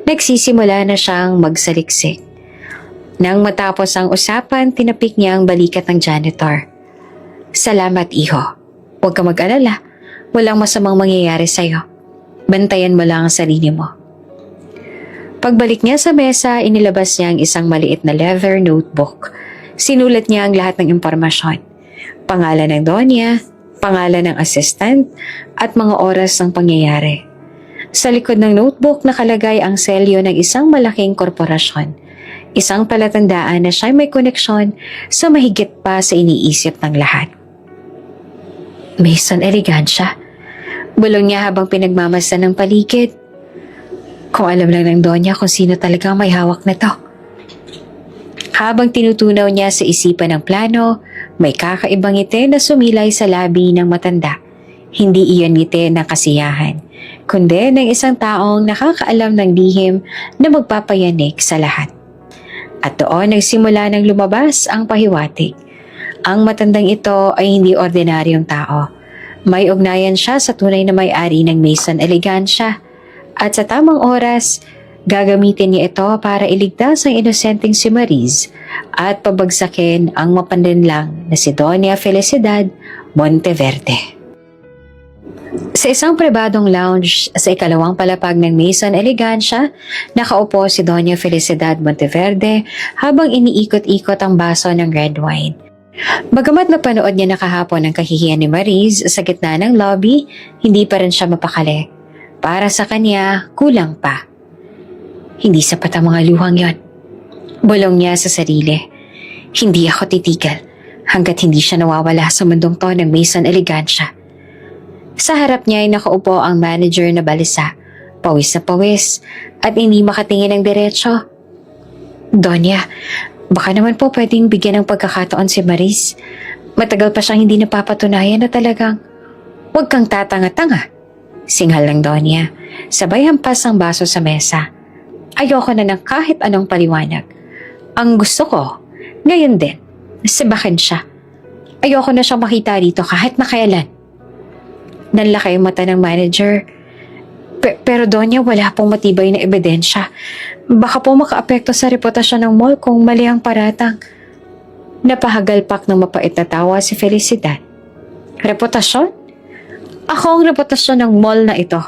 Nagsisimula na siyang magsaliksik. Nang matapos ang usapan, tinapik niya ang balikat ng janitor. Salamat, iho. Huwag ka mag-alala. Walang masamang mangyayari sa'yo. Bantayan mo lang ang sarili mo. Pagbalik niya sa mesa, inilabas niya ang isang maliit na leather notebook. Sinulat niya ang lahat ng impormasyon. Pangalan ng Donya, pangalan ng assistant, at mga oras ng pangyayari. Sa likod ng notebook nakalagay ang selyo ng isang malaking korporasyon. Isang palatandaan na siya may koneksyon sa mahigit pa sa iniisip ng lahat. Mason Elegancia. Bulong niya habang pinagmamasdan ng paligid. Kung alam lang ng Donya kung sino talaga may hawak na to. Habang tinutunaw niya sa isipan ng plano, may kakaibang ngiti na sumilay sa labi ng matanda. Hindi iyon ngiti ng kasiyahan, kundi ng isang taong nakakaalam ng lihim na magpapayanig sa lahat. At doon nagsimula ng lumabas ang pahiwatig. Ang matandang ito ay hindi ordinaryong tao. May ugnayan siya sa tunay na may-ari ng Mason Elegancia. At sa tamang oras, gagamitin niya ito para iligtas ang inosenteng si Mariz at pabagsakin ang mapanlinlang na si Doña Felicidad Monteverde. Sa isang pribadong lounge sa ikalawang palapag ng Mason Elegancia, nakaupo si Doña Felicidad Monteverde habang iniikot-ikot ang baso ng red wine. Bagamat napanood niya na kahapon ang kahihiyan ni Mariz sa gitna ng lobby, hindi pa rin siya mapakali. Para sa kanya, kulang pa. Hindi sapat ang mga luhang yon. Bulong niya sa sarili. Hindi ako titigil hanggat hindi siya nawawala sa mundong to ng Mason Elegancia. Sa harap niya ay nakaupo ang manager na balisa, pawis na pawis, at hindi makatingin ng diretso. Donya, baka naman po pwedeng bigyan ng pagkakataon si Mariz. Matagal pa siyang hindi napapatunayan na talagang huwag kang tatanga-tanga. Singhal ng Donya, sabay hampas ang baso sa mesa. Ayoko na ng kahit anong paliwanag. Ang gusto ko, ngayon din, sibakin siya. Ayoko na siyang makita dito kahit na kailan. Nanlaki yung mata ng manager. Pero Donya, wala pong matibay na ebidensya. Baka po makaapekto sa reputasyon ng mall kung mali ang paratang. Napahagalpak ng mapait na tawa si Felicidad. Reputasyon? Ako ang reputasyon ng mall na ito.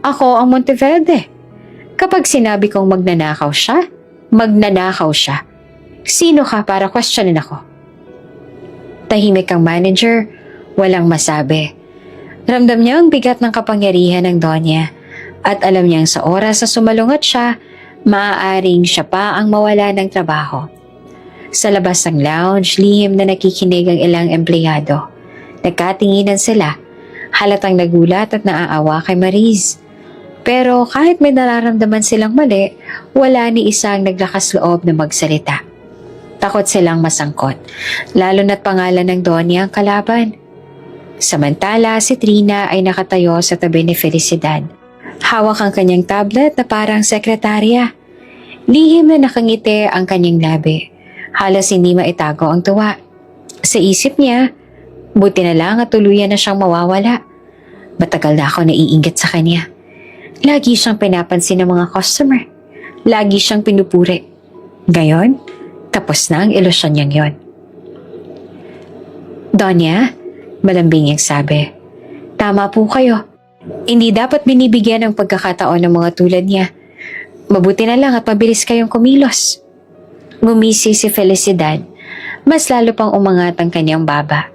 Ako ang Monteverde. Kapag sinabi kong magnanakaw siya, magnanakaw siya. Sino ka para questionin ako? Tahimik ang manager, walang masabi. Ramdam niya ang bigat ng kapangyarihan ng Donya at alam niyang sa oras na sumalungat siya, maaaring siya pa ang mawala ng trabaho. Sa labas ng lounge, lihim na nakikinig ang ilang empleyado. Nagkatinginan sila, halatang nagulat at naaawa kay Mariz. Pero kahit may nararamdaman silang mali, wala ni isang naglakas loob na magsalita. Takot silang masangkot, lalo na't pangalan ng Donya ang kalaban. Samantala, si Trina ay nakatayo sa tabi ni Felicidad. Hawak ang kanyang tablet na parang sekretarya. Lihim na nakangiti ang kanyang labi. Halos hindi maitago ang tuwa. Sa isip niya, buti na lang at tuluyan na siyang mawawala. Matagal na ako naiinggit sa kanya. Lagi siyang pinapansin ng mga customer. Lagi siyang pinupuri. Ngayon, tapos na ang ilusyon niyang yon. Donya, malambing niyang sabi. Tama po kayo. Hindi dapat binibigyan ng pagkakataon ng mga tulad niya. Mabuti na lang at mabilis kayong kumilos. Ngumisi si Felicidad. mas lalo pang umangat ang kanyang baba.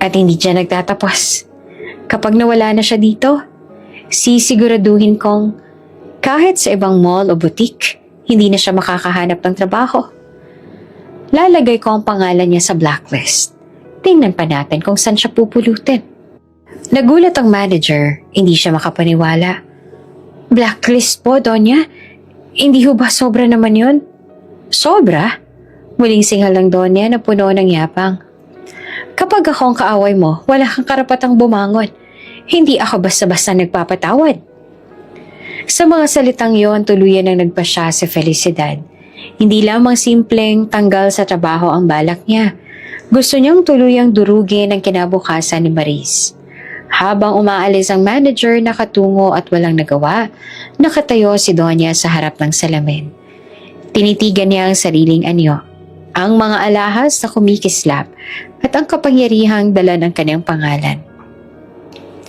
At hindi siya nagtatapos. Kapag nawala na siya dito, sisiguraduhin kong kahit sa ibang mall o boutique, hindi na siya makakahanap ng trabaho. Lalagay ko ang pangalan niya sa blacklist. Tingnan pa natin kung saan siya pupulutin. Nagulat ang manager, hindi siya makapaniwala. Blacklist po, Donya? Hindi ho ba sobra naman yun? Sobra? Muling singal ng Donya na puno ng yapang. Kapag ako ang kaaway mo, wala kang karapatang bumangon. Hindi ako basta-basta nagpapatawad. Sa mga salitang yon, tuluyan ang nagpasya si Felicidad. Hindi lamang simpleng tanggal sa trabaho ang balak niya. Gusto niyang tuluyang durugin ang kinabukasan ni Maris. Habang umaalis ang manager nakatungo at walang nagawa, nakatayo si Donya sa harap ng salamin. Tinitigan niya ang sariling anyo, ang mga alahas na kumikislap at ang kapangyarihang dala ng kanyang pangalan.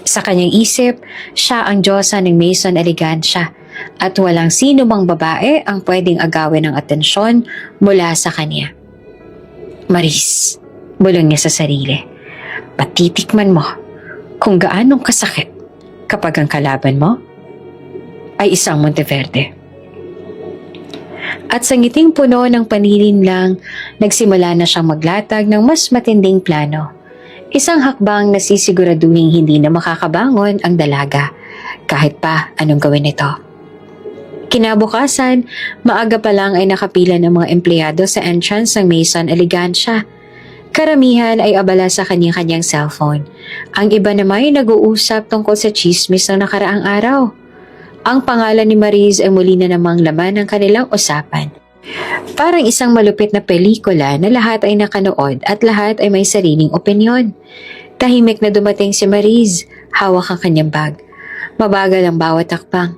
Sa kanyang isip, siya ang diyosa ng Maison Elegancia at walang sino mang babae ang pwedeng agawin ng atensyon mula sa kanya. Maris, bulong niya sa sarili, patitikman mo kung gaanong kasakit kapag ang kalaban mo ay isang Monteverde. At sa ngiting puno ng panilin lang, nagsimula na siyang maglatag ng mas matinding plano. Isang hakbang na sisiguraduhin hindi na makakabangon ang dalaga, kahit pa anong gawin ito. Kinabukasan, maaga pa lang ay nakapila ng mga empleyado sa entrance ng Maison Elegancia. Karamihan ay abala sa kanyang-kanyang cellphone. Ang iba naman ay nag-uusap tungkol sa chismis ng nakaraang araw. Ang pangalan ni Maris ay muli na namang laman ng kanilang usapan. Parang isang malupit na pelikula na lahat ay nakanood at lahat ay may sariling opinyon. Tahimik na dumating si Maris, hawak ang kanyang bag. Mabagal ang bawat takpang.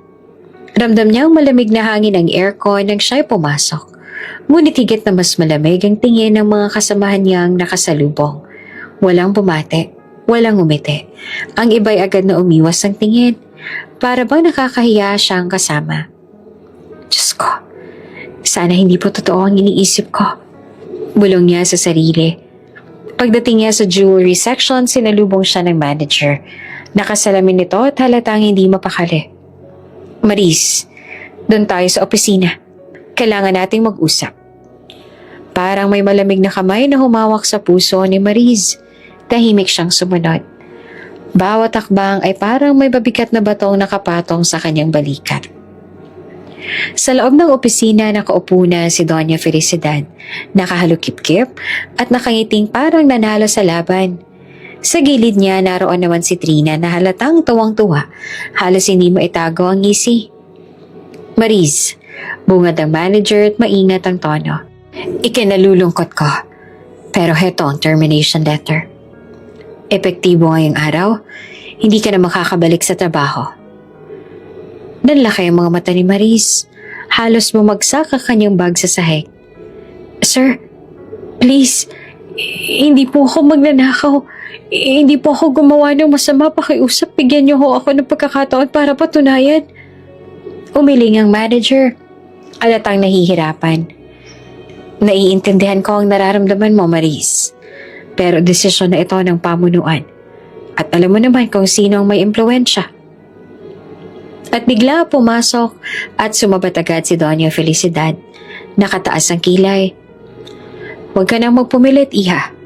Ramdam niya ang malamig na hangin ng aircon nang siya'y pumasok. Ngunit higit na mas malamig ang tingin ng mga kasamahan niyang nakasalubong. Walang bumate, walang umiti. Ang iba'y agad na umiwas ang tingin. Para bang nakakahiya siyang kasama. Diyos ko, sana hindi po totoo ang iniisip ko. Bulong niya sa sarili. Pagdating niya sa jewelry section, sinalubong siya ng manager. Nakasalamin nito at halatang hindi mapakali. Maris, doon tayo sa opisina. Kailangan nating mag-usap. Parang may malamig na kamay na humawak sa puso ni Maris. Tahimik siyang sumunod. Bawat takbang ay parang may babigat na batong nakapatong sa kanyang balikat. Sa loob ng opisina nakaupo na si Doña Felicidad, nakahalukip-kip at nakangiting parang nanalo sa laban. Sa gilid niya naroon naman si Trina na halatang tuwang-tuwa, halos hindi mo itago ang ngisi. Maris, bungad ang manager at maingat ang tono. Ikinalulungkot ko, pero heto ang termination letter. Epektibo ngayong araw, hindi ka na makakabalik sa trabaho. Nanlaki ang mga mata ni Maris. Halos bumagsak ang kanyang bag sa sahig. Sir, please, hindi po ako magnanakaw. Hindi po ako gumawa ng masama. Pakiusap, bigyan niyo ho ako ng pagkakataon para patunayan. Umiling ang manager. Alatang nahihirapan. Naiintindihan ko ang nararamdaman mo, Maris. Pero desisyon na ito ng pamunuan. At alam mo naman kung sino ang may impluwensya. At bigla pumasok at sumabat agad si Doña Felicidad. Nakataas ang kilay. Huwag ka nang magpumilit, iha.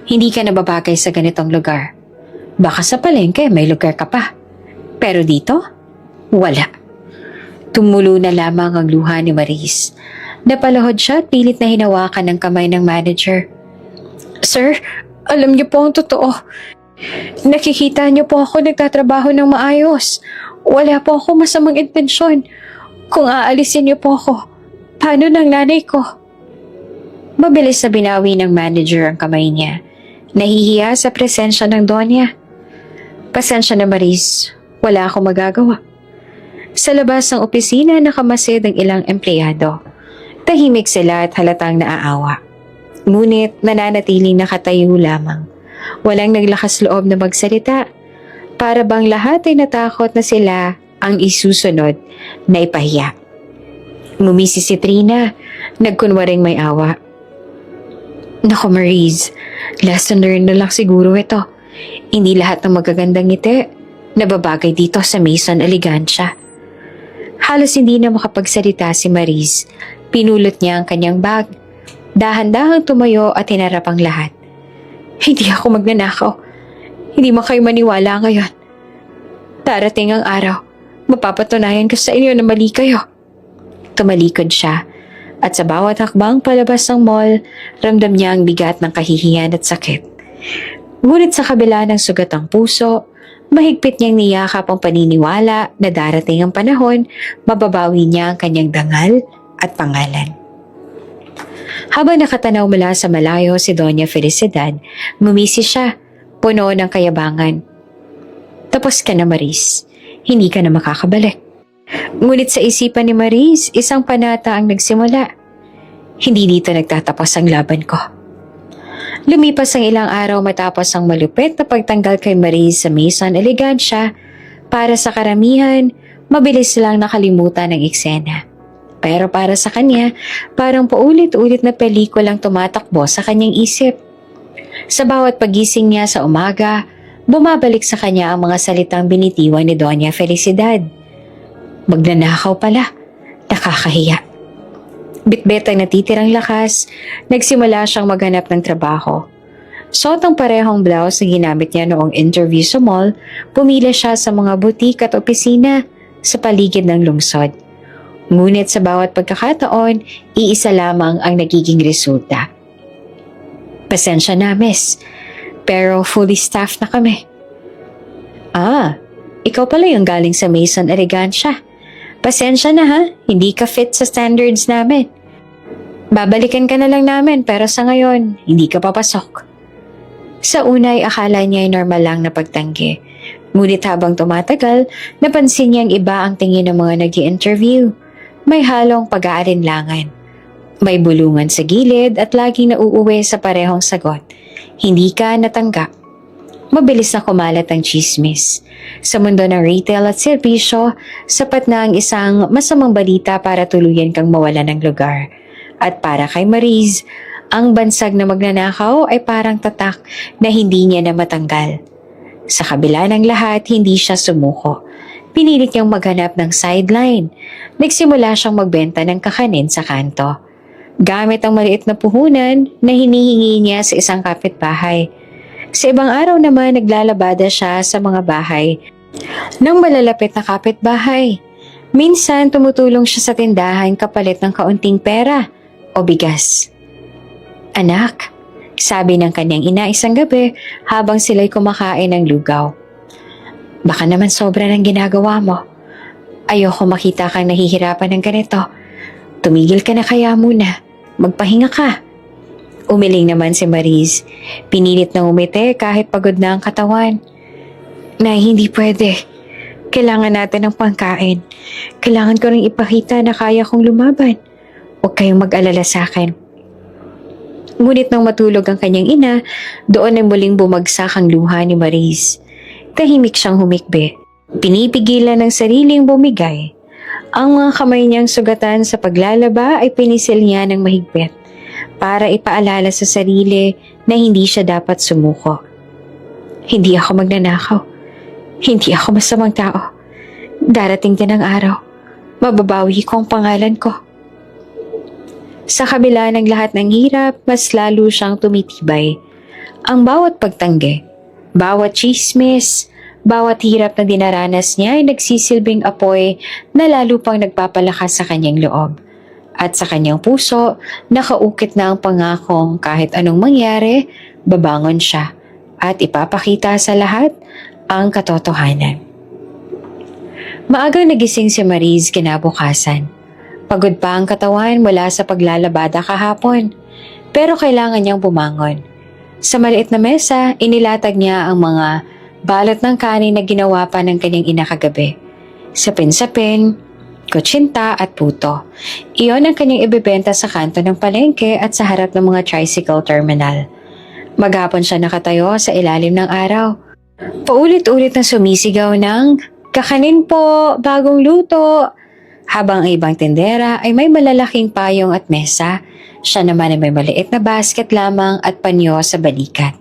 Hindi ka nababagay sa ganitong lugar. Baka sa palengke may lugar ka pa. Pero dito, wala. Tumulo na lamang ang luha ni Maris. Napalahod siya at pilit na hinawakan ng kamay ng manager. Sir, alam niyo po ang totoo. Nakikita niyo po ako nagtatrabaho ng maayos. Wala po ako masamang intensyon. Kung aalisin niyo po ako, paano ng nanay ko? Mabilis na binawi ng manager ang kamay niya. Nahihiya sa presensya ng Donya. Pasensya na, Maris, wala akong magagawa. Sa labas ng opisina nakamasid ang ilang empleyado. Tahimik sila at halatang naaawa. Ngunit nananatiling nakatayo lamang. Walang naglakas loob na magsalita. Para bang lahat ay natakot na sila ang isusunod na ipahiya. Ngumisi si Trina, nagkunwaring may awa. Naku Maurice, lesson learned na lang siguro ito. Hindi lahat ng magagandang ngiti nababagay dito sa Maison Elegancia. Halos hindi na makapagsalita si Maurice. Pinulot niya ang kanyang bag. Dahan-dahang tumayo at hinarap ang lahat. Hindi ako magnanakaw. Hindi mo kayo maniwala ngayon. Darating ang araw. Mapapatunayan ko sa inyo na mali kayo. Tumalikod siya. At sa bawat hakbang palabas ng mall, ramdam niya ang bigat ng kahihiyan at sakit. Ngunit sa kabila ng sugatang puso, mahigpit niyang niyakap ang paniniwala na darating ang panahon, mababawi niya ang kanyang dangal at pangalan. Habang nakatanaw mula sa malayo si Doña Felicidad, ngumisi siya, puno ng kayabangan. Tapos ka na Maurice, hindi ka na makakabalik. Ngunit sa isipan ni Maurice, isang panata ang nagsimula. Hindi dito nagtatapos ang laban ko. Lumipas ang ilang araw matapos ang malupit na pagtanggal kay Maurice sa Maison Elegancia. Para sa karamihan, mabilis silang nakalimutan ang eksena. Pero para sa kanya, parang paulit-ulit na pelikulang tumatakbo sa kanyang isip. Sa bawat pagising niya sa umaga, bumabalik sa kanya ang mga salitang binitiwan ni Doña Felicidad. Magnanakaw pala, nakakahiya. Bitbit ang natitirang lakas, nagsimula siyang maghanap ng trabaho. Suot ang parehong blouse na ginamit niya noong interview sa mall, pumila siya sa mga butik at opisina sa paligid ng lungsod. Ngunit sa bawat pagkakataon, iisa lamang ang nagiging resulta. Pasensya na, miss, pero fully staffed na kami. Ah, ikaw pala yung galing sa Maison Elegancia. Pasensya na ha, hindi ka fit sa standards namin. Babalikan ka na lang namin pero sa ngayon, hindi ka papasok. Sa una ay akala niya ay normal lang na pagtanggi. Ngunit habang tumatagal, napansin niyang iba ang tingin ng mga nag-i-interview. May halong pag-aalinlangan. May bulungan sa gilid at laging nauuwi sa parehong sagot. Hindi ka natanggap. Mabilis na kumalat ang chismis. Sa mundo ng retail at serbisyo, sapat na ang isang masamang balita para tuluyan kang mawala ng lugar. At para kay Maurice, ang bansag na magnanakaw ay parang tatak na hindi niya na matanggal. Sa kabila ng lahat, hindi siya sumuko. Pinilit niyang maghanap ng sideline. Nagsimula siyang magbenta ng kakanin sa kanto. Gamit ang maliit na puhunan na hinihingi niya sa isang kapitbahay. Sa ibang araw naman naglalabada siya sa mga bahay ng malalapit na kapitbahay. Minsan tumutulong siya sa tindahan kapalit ng kaunting pera o bigas. Anak, sabi ng kanyang ina isang gabi habang sila'y kumakain ng lugaw. Baka naman sobra ng ginagawa mo. Ayoko makita kang nahihirapan ng ganito. Tumigil ka na kaya muna. Magpahinga ka. Umiling naman si Maurice. Pinilit na umiti kahit pagod na ang katawan. Nay, hindi pwede. Kailangan natin ng pangkain. Kailangan ko rin ipakita na kaya kong lumaban. Huwag kayong mag-alala sa akin. Ngunit nang matulog ang kanyang ina, doon ay muling bumagsak ang luha ni Maurice. Tahimik siyang humikbi. Pinipigilan ng sariling bumigay. Ang mga kamay niyang sugatan sa paglalaba ay pinisil niya ng mahigpit para ipaalala sa sarili na hindi siya dapat sumuko. Hindi ako magnanakaw. Hindi ako masamang tao. Darating din ang araw. Mababawi ko ang pangalan ko. Sa kabila ng lahat ng hirap, mas lalo siyang tumitibay. Ang bawat pagtanggi, bawat chismis, bawat hirap na dinaranas niya ay nagsisilbing apoy na lalo pang nagpapalakas sa kanyang loob. At sa kanyang puso, nakaukit na ang pangakong kahit anong mangyari, babangon siya at ipapakita sa lahat ang katotohanan. Maagang nagising si Maurice kinabukasan. Pagod pa ang katawan mula sa paglalabada kahapon, pero kailangan niyang bumangon. Sa maliit na mesa, inilatag niya ang mga balot ng kanin na ginawa pa ng kanyang ina kagabi. Sapin-sapin, kutsinta at puto. Iyon ang kanyang ibebenta sa kanto ng palengke at sa harap ng mga tricycle terminal. Maghapon siya nakatayo sa ilalim ng araw. Paulit-ulit na sumisigaw ng, "Kakanin po, bagong luto!" Habang ang ibang tindera ay may malalaking payong at mesa, Siya naman ay may maliit na basket lamang at panyo sa balikat.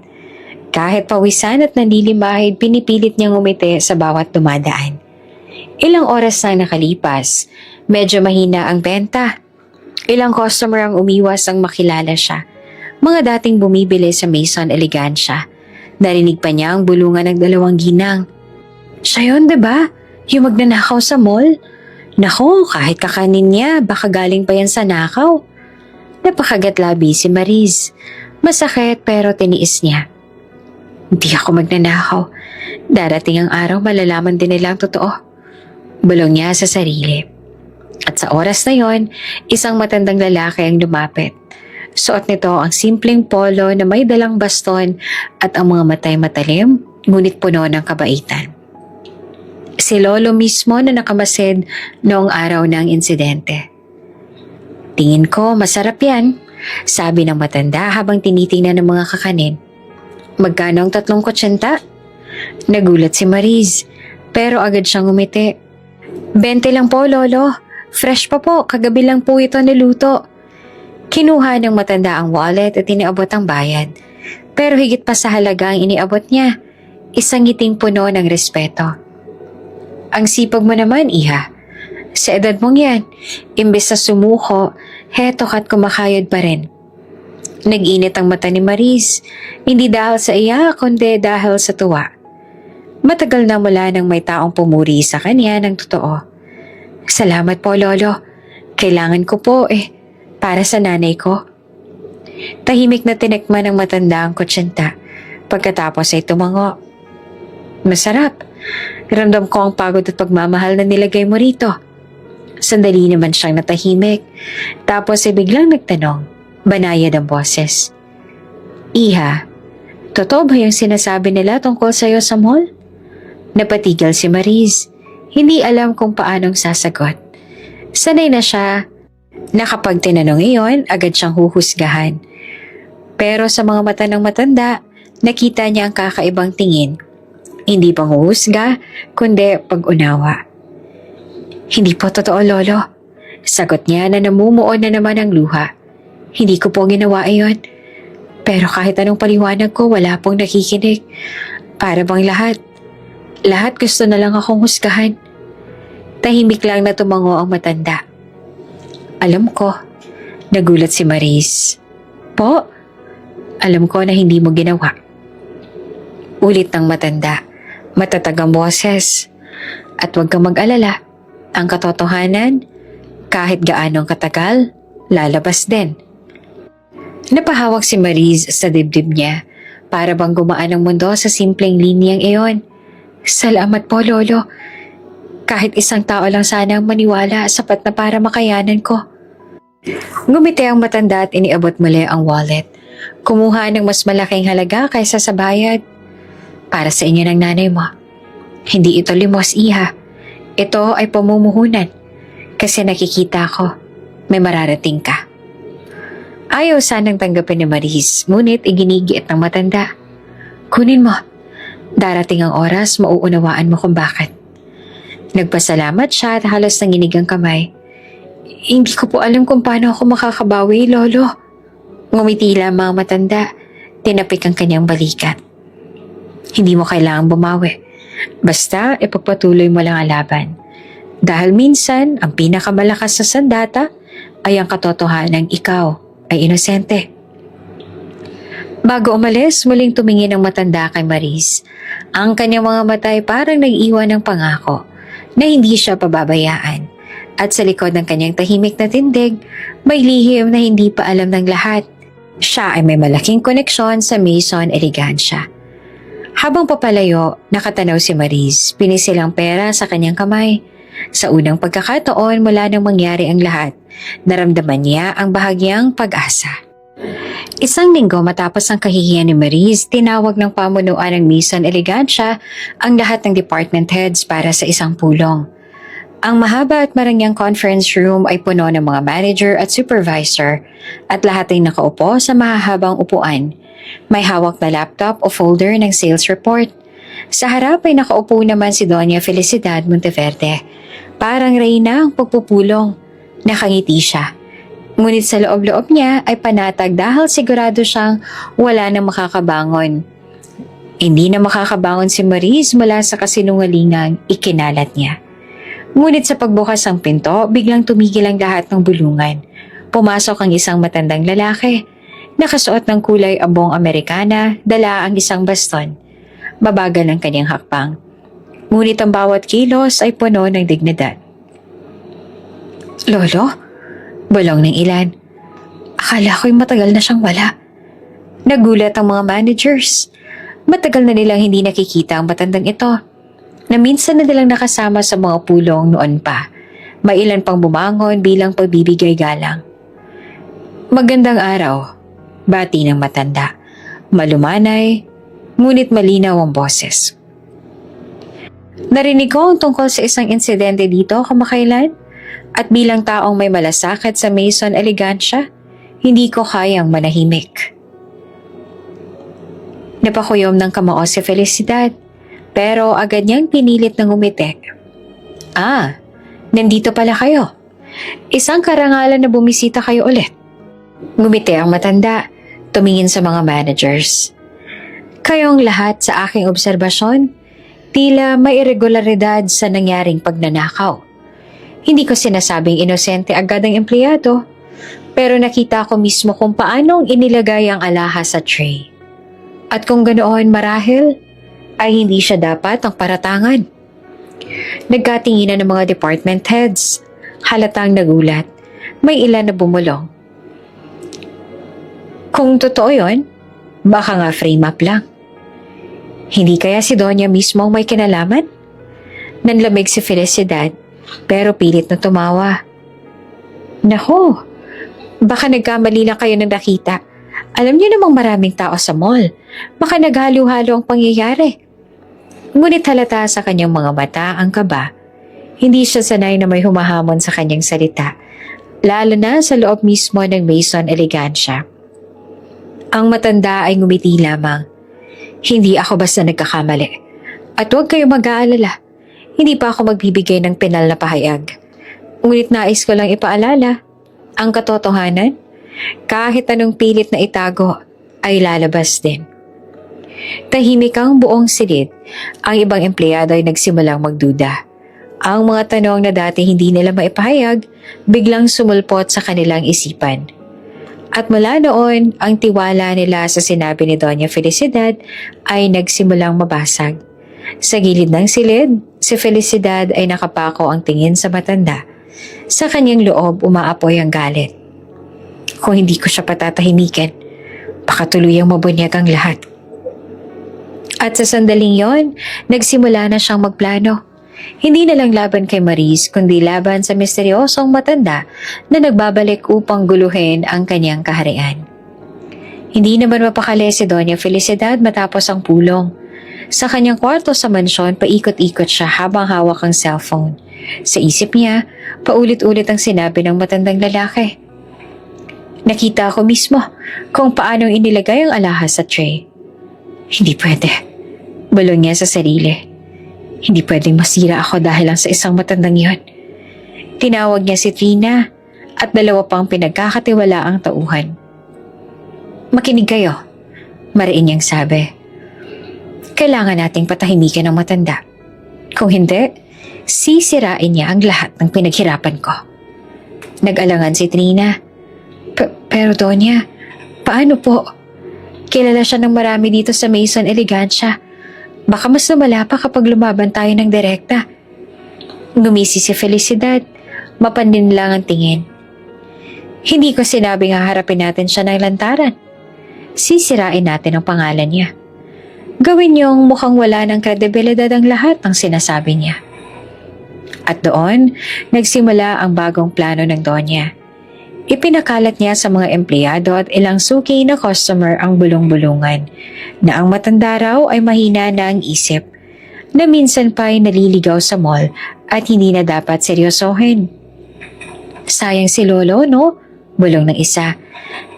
Kahit pawisan at nanlilimahid, pinipilit niyang umiti sa bawat dumadaan. Ilang oras na nakalipas, medyo mahina ang benta. Ilang customer ang umiwas ang makilala siya. Mga dating bumibili sa Maison Elegancia. Narinig pa niya ang bulungan ng dalawang ginang. Siya yun, diba? Yung magnanakaw sa mall? Nako, kahit kakanin niya, baka galing pa yan sa nakaw. Napakagatlabi si Mariz. Masakit pero tiniis niya. Hindi ako magnanakaw. Darating ang araw, malalaman din nila ang totoo. Bulong niya sa sarili. At sa oras na yon, isang matandang lalaki ang lumapit. Suot nito ang simpleng polo na may dalang baston at ang mga matay matalim, ngunit puno ng kabaitan. Si Lolo mismo na nakamasid noong araw ng insidente. Tingin ko masarap yan, sabi ng matanda habang tinitingnan ng mga kakanin. Magkano ang 3.80? Nagulat si Mariz, pero agad siyang umiti. 20 lang po, Lolo. Fresh pa po, kagabi lang po ito niluto. Kinuha ng matanda ang wallet at iniabot ang bayad. Pero higit pa sa halaga ang iniabot niya, isang ngiting puno ng respeto. Ang sipag mo naman, iha. Sa edad mong yan, imbes na sumuko, heto ka't kumakayod pa rin. Nag-init ang mata ni Mariz, hindi dahil sa iya, kundi dahil sa tuwa. Matagal na mula nang may taong pumuri sa kanya ng totoo. Salamat po, Lolo. Kailangan ko po para sa nanay ko. Tahimik na tinekman ng matanda ang 80 pagkatapos ay tumango. Masarap. Ramdam ko ang pagod at pagmamahal na nilagay mo rito. Sandali naman siyang natahimik. Tapos ay biglang nagtanong. Banayad ang boses. Iha, totoo ba yung sinasabi nila tungkol sa'yo sa mall? Napatigil si Mariz. Hindi alam kung paanong sasagot. Sanay na siya na kapag tinanong iyon, agad siyang huhusgahan. Pero sa mga mata ng matanda, nakita niya ang kakaibang tingin. Hindi pang huhusga, kundi pag-unawa. Hindi po totoo, Lolo. Sagot niya na namumuo na naman ang luha. Hindi ko po ginawa iyon. Pero kahit anong paliwanag ko, wala pong nakikinig. Para bang lahat gusto na lang akong husgahan. Tahimik lang na tumango ang matanda. Alam ko, nagulat si Mariz. Po, alam ko na hindi mo ginawa. Ulit ng matanda, matatag ang boses. At huwag kang mag-alala, ang katotohanan, kahit gaanong katagal, lalabas din. Napahawak si Mariz sa dibdib niya, para bang gumaan ang mundo sa simpleng linyang iyon. Salamat po, Lolo. Kahit isang tao lang sana ang maniwala, sapat na para makayanan ko. Ngumiti ang matanda at iniabot muli ang wallet. Kumuha ng mas malaking halaga kaysa sa bayad. Para sa inyo ng nanay mo. Hindi ito limos, iha. Ito ay pamumuhunan. Kasi nakikita ko, may mararating ka. Ayaw sanang tanggapin ni Mariz, ngunit iginigiit ng matanda. Kunin mo. Darating ang oras, mauunawaan mo kung bakit. Nagpasalamat siya at halos nanginig ang kamay. Hindi ko po alam kung paano ako makakabawi, Lolo. Ngumiti lamang ang matanda, tinapik ang kanyang balikat. Hindi mo kailangang bumawi. Basta ipagpatuloy mo lang ang laban. Dahil minsan, ang pinakamalakas sa sandata ay ang katotohanan ikaw ay inosente. Bago umalis, muling tumingin ang matanda kay Mariz. Ang kanyang mga mata ay parang nag-iwan ng pangako na hindi siya pababayaan. At sa likod ng kanyang tahimik na tindig, may lihim na hindi pa alam ng lahat. Siya ay may malaking koneksyon sa Maison Elegancia. Habang papalayo, nakatanaw si Mariz, pinisilang pera sa kanyang kamay. Sa unang pagkakataon mula nang mangyari ang lahat, naramdaman niya ang bahagyang pag-asa. Isang linggo matapos ang kahihiyan ni Mariz, tinawag ng pamunuan ng Maison Elegancia ang lahat ng department heads para sa isang pulong. Ang mahaba at marangyang conference room ay puno ng mga manager at supervisor at lahat ay nakaupo sa mahahabang upuan. May hawak na laptop o folder ng sales report. Sa harap ay nakaupo naman si Doña Felicidad Monteverde. Parang reyna ang pagpupulong. Nakangiti siya. Ngunit sa loob-loob niya ay panatag dahil sigurado siyang wala nang makakabangon. Hindi na makakabangon si Maurice mula sa kasinungalingang ikinalat niya. Ngunit sa pagbukas ng pinto, biglang tumigil ang lahat ng bulungan. Pumasok ang isang matandang lalaki. Nakasuot ng kulay abong Amerikana, dala ang isang baston. Mabagal ang kanyang hakbang. Ngunit ang bawat kilos ay puno ng dignidad. "Lolo?" Bulong ng ilan. "Akala ko'y matagal na siyang wala." Nagulat ang mga managers. Matagal na nilang hindi nakikita ang matandang ito, na minsan na nilang nakasama sa mga pulong noon pa. May ilan pang bumangon bilang pagbibigay galang. "Magandang araw," bati ng matanda. Malumanay, ngunit malinaw ang boses. "Narinig ko ang tungkol sa isang insidente dito kamakailan, at bilang taong may malasakit sa Maison Elegancia, hindi ko kayang manahimik." Napakuyom ng kamao si Felicidad, pero agad niyang pinilit ng umiti. "Ah, nandito pala kayo. Isang karangalan na bumisita kayo ulit." Ngumiti ang matanda, tumingin sa mga managers. "Kayong lahat sa aking obserbasyon, tila may irregularidad sa nangyaring pagnanakaw. Hindi ko sinasabing inosente agad ang empleyado, pero nakita ko mismo kung paanong inilagay ang alahas sa tray. At kung ganoon marahil, ay hindi siya dapat ang paratangan." Nagkatinginan ng mga department heads. Halatang nagulat. May ilan na bumulong. "Kung totoo yon, baka nga frame up lang. Hindi kaya si Donya mismo ang may kinalaman?" Nanlamig si Felicidad, pero pilit na tumawa. "Nako, baka nagkamali lang kayo ng nakita. Alam niyo namang maraming tao sa mall. Baka naghalo-halo ang pangyayari." Ngunit halata sa kanyang mga mata ang kaba. Hindi siya sanay na may humahamon sa kanyang salita, lalo na sa loob mismo ng Maison Elegancia. Ang matanda ay ngumiti lamang. "Hindi ako basta nagkakamali. At huwag kayong mag-aalala. Hindi pa ako magbibigay ng penal na pahayag. Ngunit nais ko lang ipaalala, ang katotohanan, kahit anong pilit na itago, ay lalabas din." Tahimik ang buong silid. Ang ibang empleyado ay nagsimulang magduda. Ang mga tanong na dati hindi nila maipahayag, biglang sumulpot sa kanilang isipan. At mula noon, ang tiwala nila sa sinabi ni Doña Felicidad ay nagsimulang mabasag. Sa gilid ng silid, si Felicidad ay nakapako ang tingin sa matanda. Sa kanyang loob umaapoy ang galit. Kung hindi ko siya patatahimikin, baka tuluyang mabunyag ang lahat. At sa sandaling yon, nagsimula na siyang magplano. Hindi na lang laban kay Maurice, kundi laban sa misteryosong matanda na nagbabalik upang guluhin ang kanyang kaharian. Hindi naman mapakali si Doña Felicidad matapos ang pulong. Sa kanyang kwarto sa mansyon, paikot-ikot siya habang hawak ang cellphone. Sa isip niya, paulit-ulit ang sinabi ng matandang lalaki. "Nakita ko mismo kung paanong inilagay ang alahas sa tray." "Hindi pwede," bulong niya sa sarili. "Hindi pwedeng masira ako dahil lang sa isang matandang yon." Tinawag niya si Trina at dalawa pang pinagkakatiwalaang tauhan. "Makinig kayo," mariin niyang sabi. "Kailangan nating patahimikin ang matanda. Kung hindi, sisirain niya ang lahat ng pinaghirapan ko." Nag-alangan si Trina. Pero Donya, paano po? Kilala siya ng marami dito sa Maison Elegancia. Baka mas lumala pa kapag lumaban tayo ng direkta." Ngumisi si Felicidad, mapandin lang ang tingin. "Hindi ko sinabing haharapin natin siya ng lantaran. Sisirain natin ang pangalan niya. Gawin niyong mukhang wala ng kredibilidad ang lahat ng sinasabi niya." At doon, nagsimula ang bagong plano ng Donya. Ipinakalat niya sa mga empleyado at ilang suki na customer ang bulong-bulungan, na ang matanda raw ay mahina na ang isip, na minsan pa ay naliligaw sa mall at hindi na dapat seryosohin. "Sayang si Lolo, no?" bulong ng isa.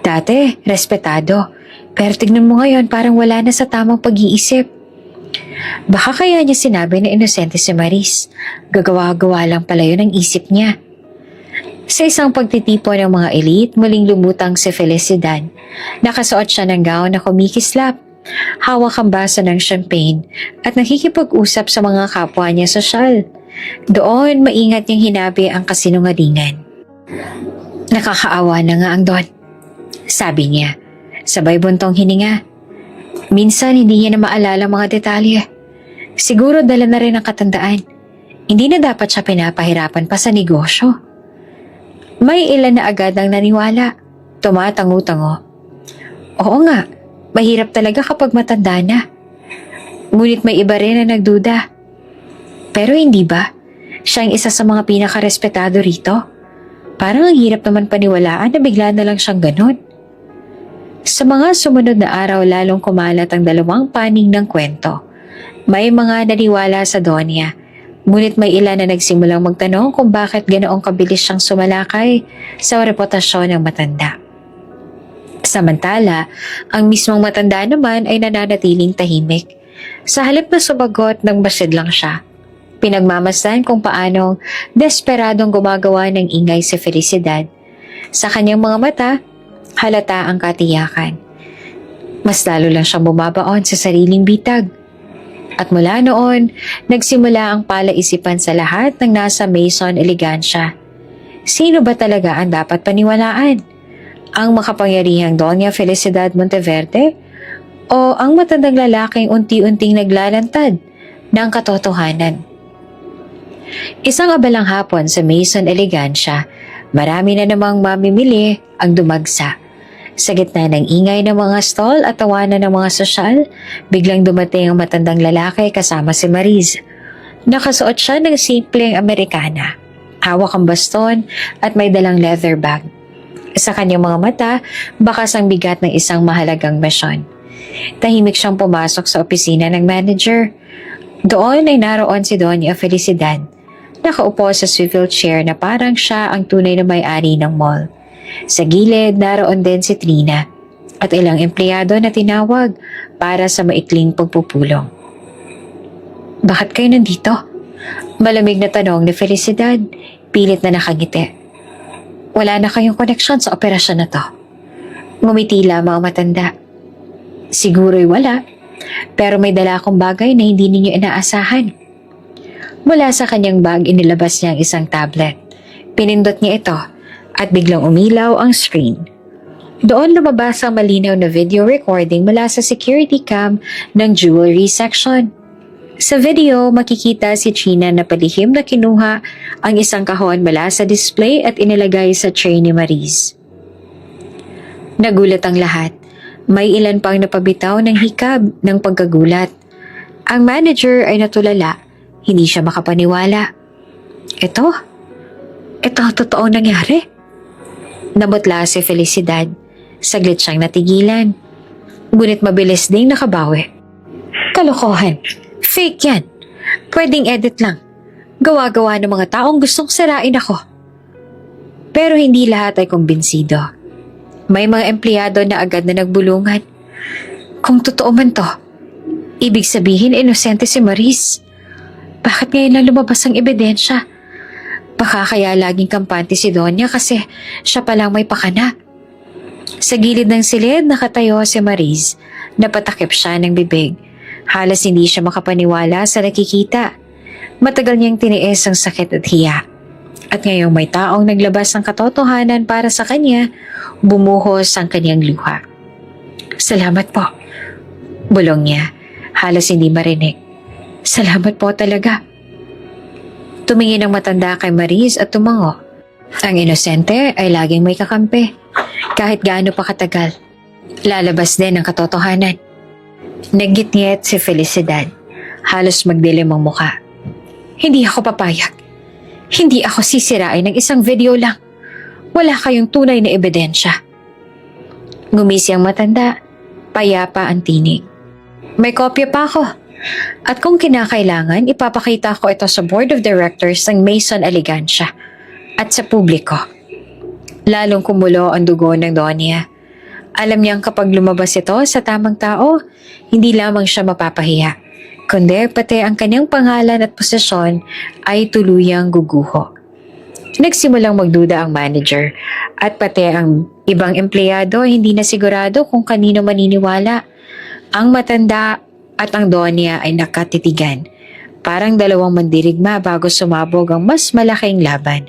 "Dati, respetado. Pero tignan mo ngayon parang wala na sa tamang pag-iisip." Baka kaya niya sinabi na inosente si Maurice. Gagawa-gawa lang pala yun ang isip niya. Sa isang pagtitipon ng mga elite, muling lumutang si Felicidad. Nakasuot siya ng gown na kumikislap, hawak ang baso ng champagne at nakikipag-usap sa mga kapwa niya sosyal. Doon, maingat niyang hinabi ang kasinungalingan. Nakakaawa na nga ang Don, sabi niya, sabay buntong hininga. Minsan hindi niya na maalala mga detalye. Siguro dala na rin ang katandaan. Hindi na dapat siya pinapahirapan pa sa negosyo. May ilan na agad ang naniwala. Tumatango-tango. Oo nga, mahirap talaga kapag matanda na. Ngunit may iba rin na nagduda. Pero hindi ba? Siya ang isa sa mga pinakarespetado rito. Parang ang hirap naman paniwalaan na bigla na lang siyang ganon. Sa mga sumunod na araw lalong kumalat ang dalawang paning ng kwento. May mga naniwala sa Donya. Ngunit may ilan na nagsimulang magtanong kung bakit ganoong kabilis siyang sumalakay sa reputasyon ng matanda. Samantala, ang mismong matanda naman ay nananatiling tahimik. Sa halip na sumagot ng basid lang siya, pinagmamasdan kung paanong desperadong gumagawa ng ingay si Felicidad. Sa kanyang mga mata, halata ang katiyakan. Mas lalo lang siyang bumabaon sa sariling bitag. At mula noon, nagsimula ang palaisipan sa lahat ng nasa Maison Elegancia. Sino ba talaga ang dapat paniwalaan? Ang makapangyarihang Doña Felicidad Monteverde o ang matandang lalaking unti-unting naglalantad ng katotohanan? Isang abalang hapon sa Maison Elegancia, marami na namang mamimili ang dumagsa. Sa gitna ng ingay ng mga stall at tawanan ng mga sosyal, biglang dumating ang matandang lalaki kasama si Mariz. Nakasuot siya ng simpleng Amerikana. Hawak ang baston at may dalang leather bag. Sa kanyang mga mata, bakas ang bigat ng isang mahalagang misyon. Tahimik siyang pumasok sa opisina ng manager. Doon ay naroon si Doña Felicidad. Nakaupo sa swivel chair na parang siya ang tunay na may-ari ng mall. Sa gilid, naroon din si Trina at ilang empleyado na tinawag para sa maikling pagpupulong. Bakit kayo nandito? Malamig na tanong ni Felicidad, pilit na nakangiti. Wala na kayong koneksyon sa operasyon na to. Ngumiti lamang ang matanda. Siguro'y wala, pero may dala akong bagay na hindi ninyo inaasahan. Mula sa kanyang bag, inilabas niya ang isang tablet. Pinindot niya ito at biglang umilaw ang screen. Doon lumabas ang malinaw na video recording mula sa security cam ng jewelry section. Sa video, makikita si Trina na palihim na kinuha ang isang kahon mula sa display at inilagay sa tray ni Mariz. Nagulat ang lahat. May ilan pang napabitaw ng hikab ng pagkagulat. Ang manager ay natulala. Hindi siya makapaniwala. Ito ang totoong nangyari. Namutla si Felicidad. Saglit siyang natigilan. Ngunit mabilis ding nakabawi. Kalokohan. Fake yan. Pwedeng edit lang. Gawa-gawa ng mga taong gustong sirain ako. Pero hindi lahat ay kumbinsido. May mga empleyado na agad na nagbulungan. Kung totoo man to, ibig sabihin inosente si Mariz. Bakit ngayon lang lumabas ang ebidensya? Baka kaya laging kampante si Donya kasi siya palang may pakana. Sa gilid ng silid nakatayo si Mariz. Napatakip siya ng bibig. Halos hindi siya makapaniwala sa nakikita. Matagal niyang tiniis ang sakit at hiya. At ngayong may taong naglabas ng katotohanan para sa kanya, bumuhos ang kanyang luha. Salamat po. Bulong niya. Halos hindi marinig. Salamat po talaga. Tumingin ang matanda kay Mariz at tumango. Ang inosente ay laging may kakampi. Kahit gaano pa katagal. Lalabas din ang katotohanan. Naggitngit si Felicidad. Halos magdilim ang muka. Hindi ako papayag. Hindi ako sisirain ng isang video lang. Wala kayong tunay na ebidensya. Ngumisi ang matanda. Payapa ang tinig. May kopya pa ako. At kung kinakailangan, ipapakita ko ito sa Board of Directors ng Maison Elegancia at sa publiko. Lalong kumulo ang dugo ng Donya. Alam niyang kapag lumabas ito sa tamang tao, hindi lamang siya mapapahiya, kundi pati ang kanyang pangalan at posisyon ay tuluyang guguho. Nagsimulang magduda ang manager at pati ang ibang empleyado hindi na sigurado kung kanino maniniwala. Ang matanda at ang Donya ay nakatitigan. Parang dalawang mandirigma bago sumabog ang mas malaking laban.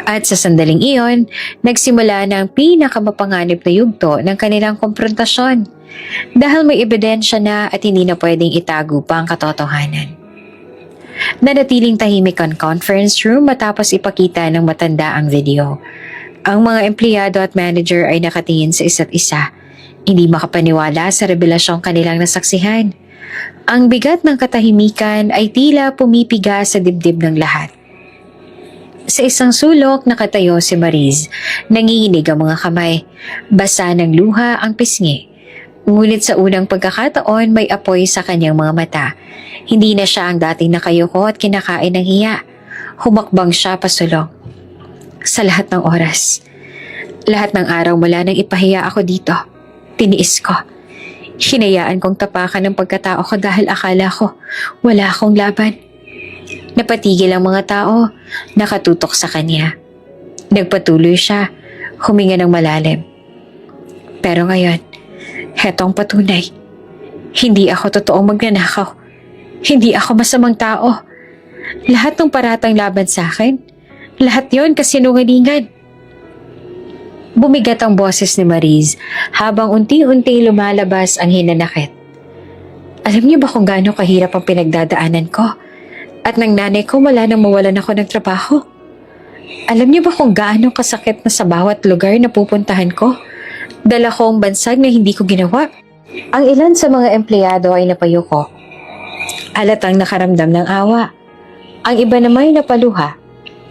At sa sandaling iyon, nagsimula na ang pinakamapanganib na yugto ng kanilang konfrontasyon. Dahil may ebidensya na at hindi na pwedeng itago pa ang katotohanan. Nanatiling tahimik ang conference room matapos ipakita ng matanda ang video. Ang mga empleyado at manager ay nakatingin sa isa't isa, hindi makapaniwala sa revelasyong kanilang nasaksihan. Ang bigat ng katahimikan ay tila pumipiga sa dibdib ng lahat. Sa isang sulok nakatayo si Mariz, nanginginig ang mga kamay, basa ng luha ang pisngi. Ngunit sa unang pagkakataon may apoy sa kanyang mga mata. Hindi na siya ang dating nakayuko at kinakain ng hiya. Humakbang siya pasulong. Sa lahat ng oras, lahat ng araw mula nang ipahiya ako dito, tiniis ko. Hinayaan kong tapakan ng pagkatao ko dahil akala ko wala akong laban. Napatigil ang mga tao, nakatutok sa kanya. Nagpatuloy siya, huminga ng malalim. Pero ngayon, hetong patunay. Hindi ako totoong magnanakaw. Hindi ako masamang tao. Lahat ng paratang laban sa akin, lahat yon kasinungalingan. Bumigat ang boses ni Mariz habang unti-unti lumalabas ang hinanakit. Alam niyo ba kung gaano kahirap ang pinagdadaanan ko? At ng nanay ko wala nang mawalan ako ng trabaho. Alam niyo ba kung gaano kasakit na sa bawat lugar na pupuntahan ko? Dala ko ang bansag na hindi ko ginawa. Ang ilan sa mga empleyado ay napayuko. Halatang nakaramdam ng awa. Ang iba naman ay napaluha.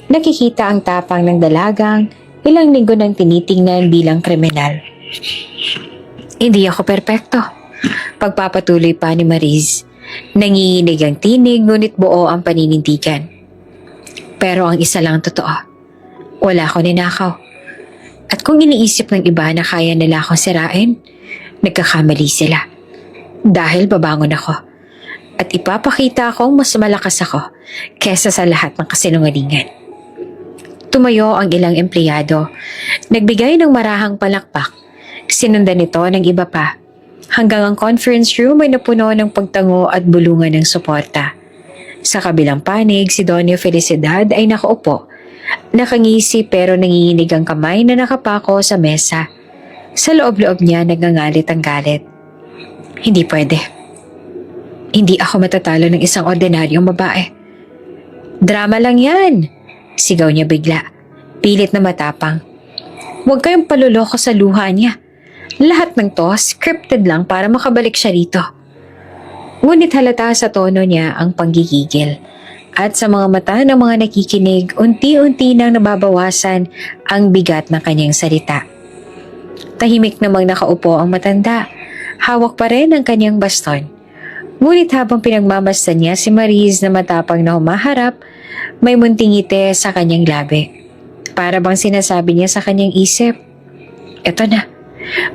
Nakikita ang tapang ng dalagang ilang linggo nang tinitingnan bilang kriminal. Hindi ako perpekto. Pagpapatuloy pa ni Mariz. Nanginginig ang tinig ngunit buo ang paninindigan. Pero ang isa lang totoo. Wala ko ninakaw. At kung iniisip ng iba na kaya nila akong sirain, nagkakamali sila. Dahil babangon ako. At ipapakita akong mas malakas ako kesa sa lahat ng kasinungalingan. Tumayo ang ilang empleyado. Nagbigay ng marahang palakpak. Sinundan nito ng iba pa. Hanggang ang conference room ay napuno ng pagtango at bulungan ng suporta. Sa kabilang panig, si Doña Felicidad ay nakaupo. Nakangisi pero nanginginig ang kamay na nakapako sa mesa. Sa loob-loob niya nagngangalit ang galit. Hindi pwede. Hindi ako matatalo ng isang ordinaryong babae. Drama lang yan, sigaw niya bigla. Pilit na matapang. Huwag kayong paluloko sa luha niya. Lahat ng to scripted lang para makabalik siya rito. Ngunit halata sa tono niya ang panggigigil. At sa mga mata ng mga nakikinig, unti-unti nang nababawasan ang bigat ng kanyang salita. Tahimik namang nakaupo ang matanda. Hawak pa rin ang kanyang baston. Ngunit habang pinagmamasdan niya si Mariz na matapang na humaharap, may munting ngiti sa kanyang labi. Para bang sinasabi niya sa kanyang isip, eto na,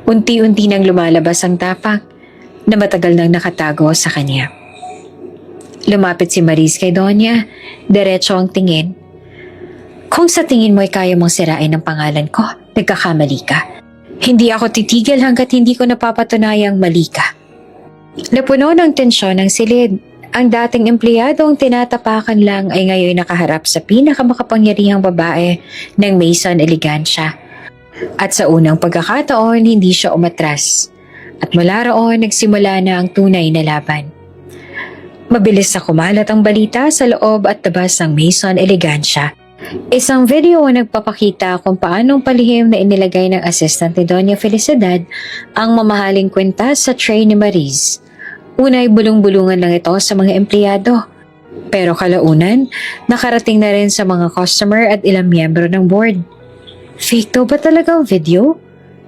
unti-unti nang lumalabas ang tapang na matagal nang nakatago sa kanya. Lumapit si Mariz kay Donya, diretso ang tingin. Kung sa tingin mo ay kaya mong sirain ang pangalan ko, nagkakamali ka. Hindi ako titigil hanggat hindi ko napapatunayang mali ka. Napuno ng tensyon ng silid. Ang dating empleyadong tinatapakan lang ay ngayon nakaharap sa pinakamakapangyarihang babae ng Maison Elegancia. At sa unang pagkakataon, hindi siya umatras. At mula roon, nagsimula na ang tunay na laban. Mabilis na kumalat ang balita sa loob at labas ng Maison Elegancia. Isang video ang nagpapakita kung paanong palihim na inilagay ng assistant ni Doña Felicidad ang mamahaling kwenta sa tray ni Mariz. Unay bulong-bulungan lang ito sa mga empleyado. Pero kalaunan, nakarating na rin sa mga customer at ilang miyembro ng board. Fake daw ba talaga ang video?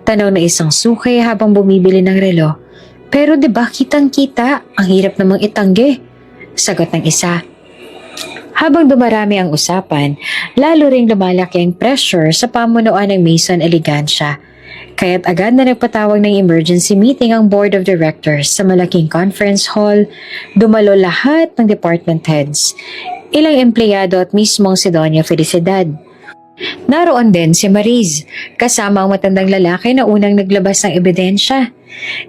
Tanaw na isang suki habang bumibili ng relo. Pero diba kitang-kita, ang hirap namang itanggi. Sagot ng isa. Habang dumarami ang usapan, lalo ring lumalaki ang pressure sa pamunuan ng Maison Elegancia. Kaya't agad na nagpatawag ng emergency meeting ang board of directors sa malaking conference hall. Dumalo lahat ng department heads, ilang empleyado at mismong si Doña Felicidad. Naroon din si Mariz, kasama ang matandang lalaki na unang naglabas ng ebidensya.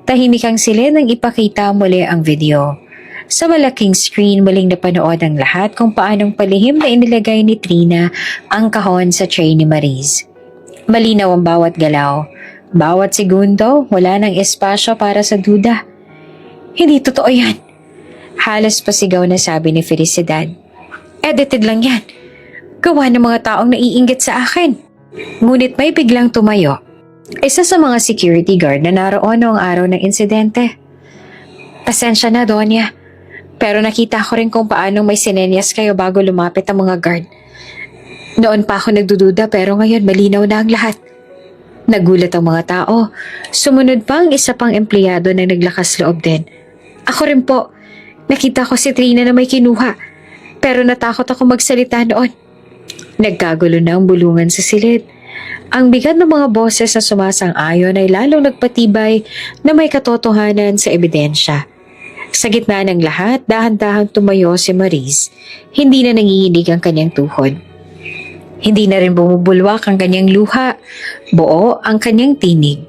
Tahimik ang silid nang ipakita muli ang video. Sa malaking screen, muling napanood ang lahat kung paanong palihim na inilagay ni Trina ang kahon sa tray ni Mariz. Malinaw ang bawat galaw. Bawat segundo, wala nang espasyo para sa duda. Hindi totoo yan. Halos pasigaw na sabi ni Felicidad. Edited lang yan. Gawa ng mga taong naiinggit sa akin. Ngunit may biglang tumayo. Isa sa mga security guard na naroon noong araw ng insidente. Pasensya na, Donya. Pero nakita ko rin kung paano may sinenyas kayo bago lumapit ang mga guard. Noon pa ako nagdududa pero ngayon malinaw na ang lahat. Nagulat ang mga tao. Sumunod pa ang isa pang empleyado na naglakas loob din. Ako rin po. Nakita ko si Trina na may kinuha. Pero natakot ako magsalita noon. Nagkagulo na ang bulungan sa silid. Ang bigat ng mga boses na sumasang-ayon ay lalong nagpatibay na may katotohanan sa ebidensya. Sa gitna ng lahat, dahan-dahan tumayo si Mariz. Hindi na nanginginig ang kanyang tuhod. Hindi na rin bumubulwak ang kanyang luha. Buo ang kanyang tinig.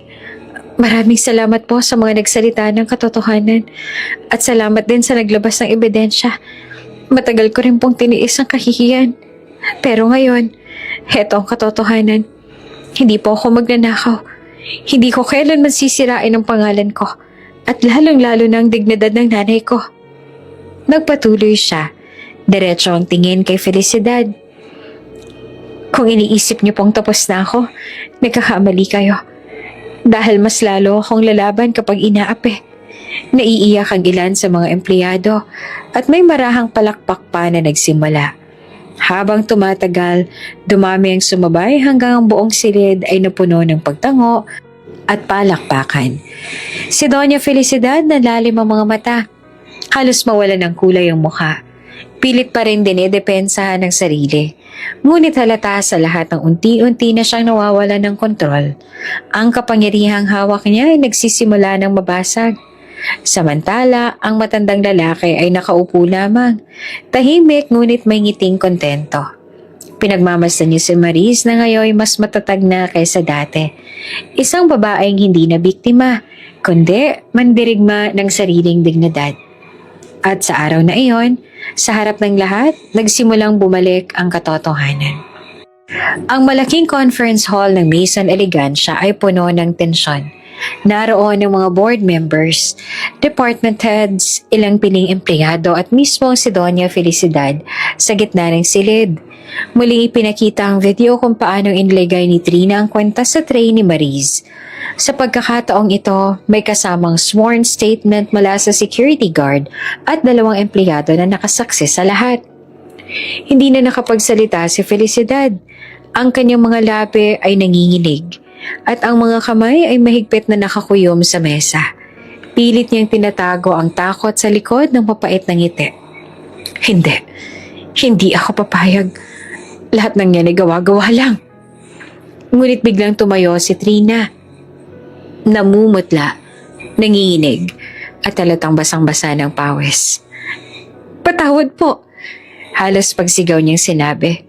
Maraming salamat po sa mga nagsalita ng katotohanan. At salamat din sa naglabas ng ebidensya. Matagal ko rin pong tiniis ang kahihiyan. Pero ngayon, heto ang katotohanan. Hindi po ako magnanakaw. Hindi ko kailan sisirain ang pangalan ko. At lalong-lalo na ang dignidad ng nanay ko. Nagpatuloy siya. Diretso ang tingin kay Felicidad. Kung iniisip niyo pong tapos na ako, nagkakamali kayo. Dahil mas lalo akong lalaban kapag inaapi. Naiiyak ang ilan sa mga empleyado at may marahang palakpak pa na nagsimula. Habang tumatagal, dumami ang sumabay hanggang ang buong silid ay napuno ng pagtango at palakpakan. Si Doña Felicidad nalalim ang mga mata. Halos mawala ng kulay ang mukha. Pilit pa rin dinidepensahan ng sarili. Ngunit halata sa lahat ng unti-unti na siyang nawawala ng kontrol. Ang kapangyarihang hawak niya ay nagsisimula ng mabasag. Samantala, ang matandang lalaki ay nakaupo lamang. Tahimik ngunit may ngiting kontento. Pinagmamasdan niya si Mariz na ngayon mas matatag na kaysa dati. Isang babaeng hindi na biktima, kundi mandirigma ng sariling dignidad. At sa araw na iyon, sa harap ng lahat, nagsimulang bumalik ang katotohanan. Ang malaking conference hall ng Maison Elegancia ay puno ng tensyon. Naroon ang mga board members, department heads, ilang piling empleyado at mismo si Doña Felicidad sa gitna ng silid. Muling ipinakita ang video kung paano inilagay ni Trina ang kwenta sa tray ni Mariz. Sa pagkakataong ito, may kasamang sworn statement mula sa security guard at 2 empleyado na nakasaksi sa lahat. Hindi na nakapagsalita si Felicidad. Ang kanyang mga labi ay nanginginig at ang mga kamay ay mahigpit na nakakuyom sa mesa. Pilit niyang tinatago ang takot sa likod ng mapait na ngiti. Hindi ako papayag. Lahat ng yan ay gawa-gawa lang. Ngunit biglang tumayo si Trina. Namumutla, nanginginig, at talatang basang-basa ng pawis. Patawad po. Halos pagsigaw niyang sinabi.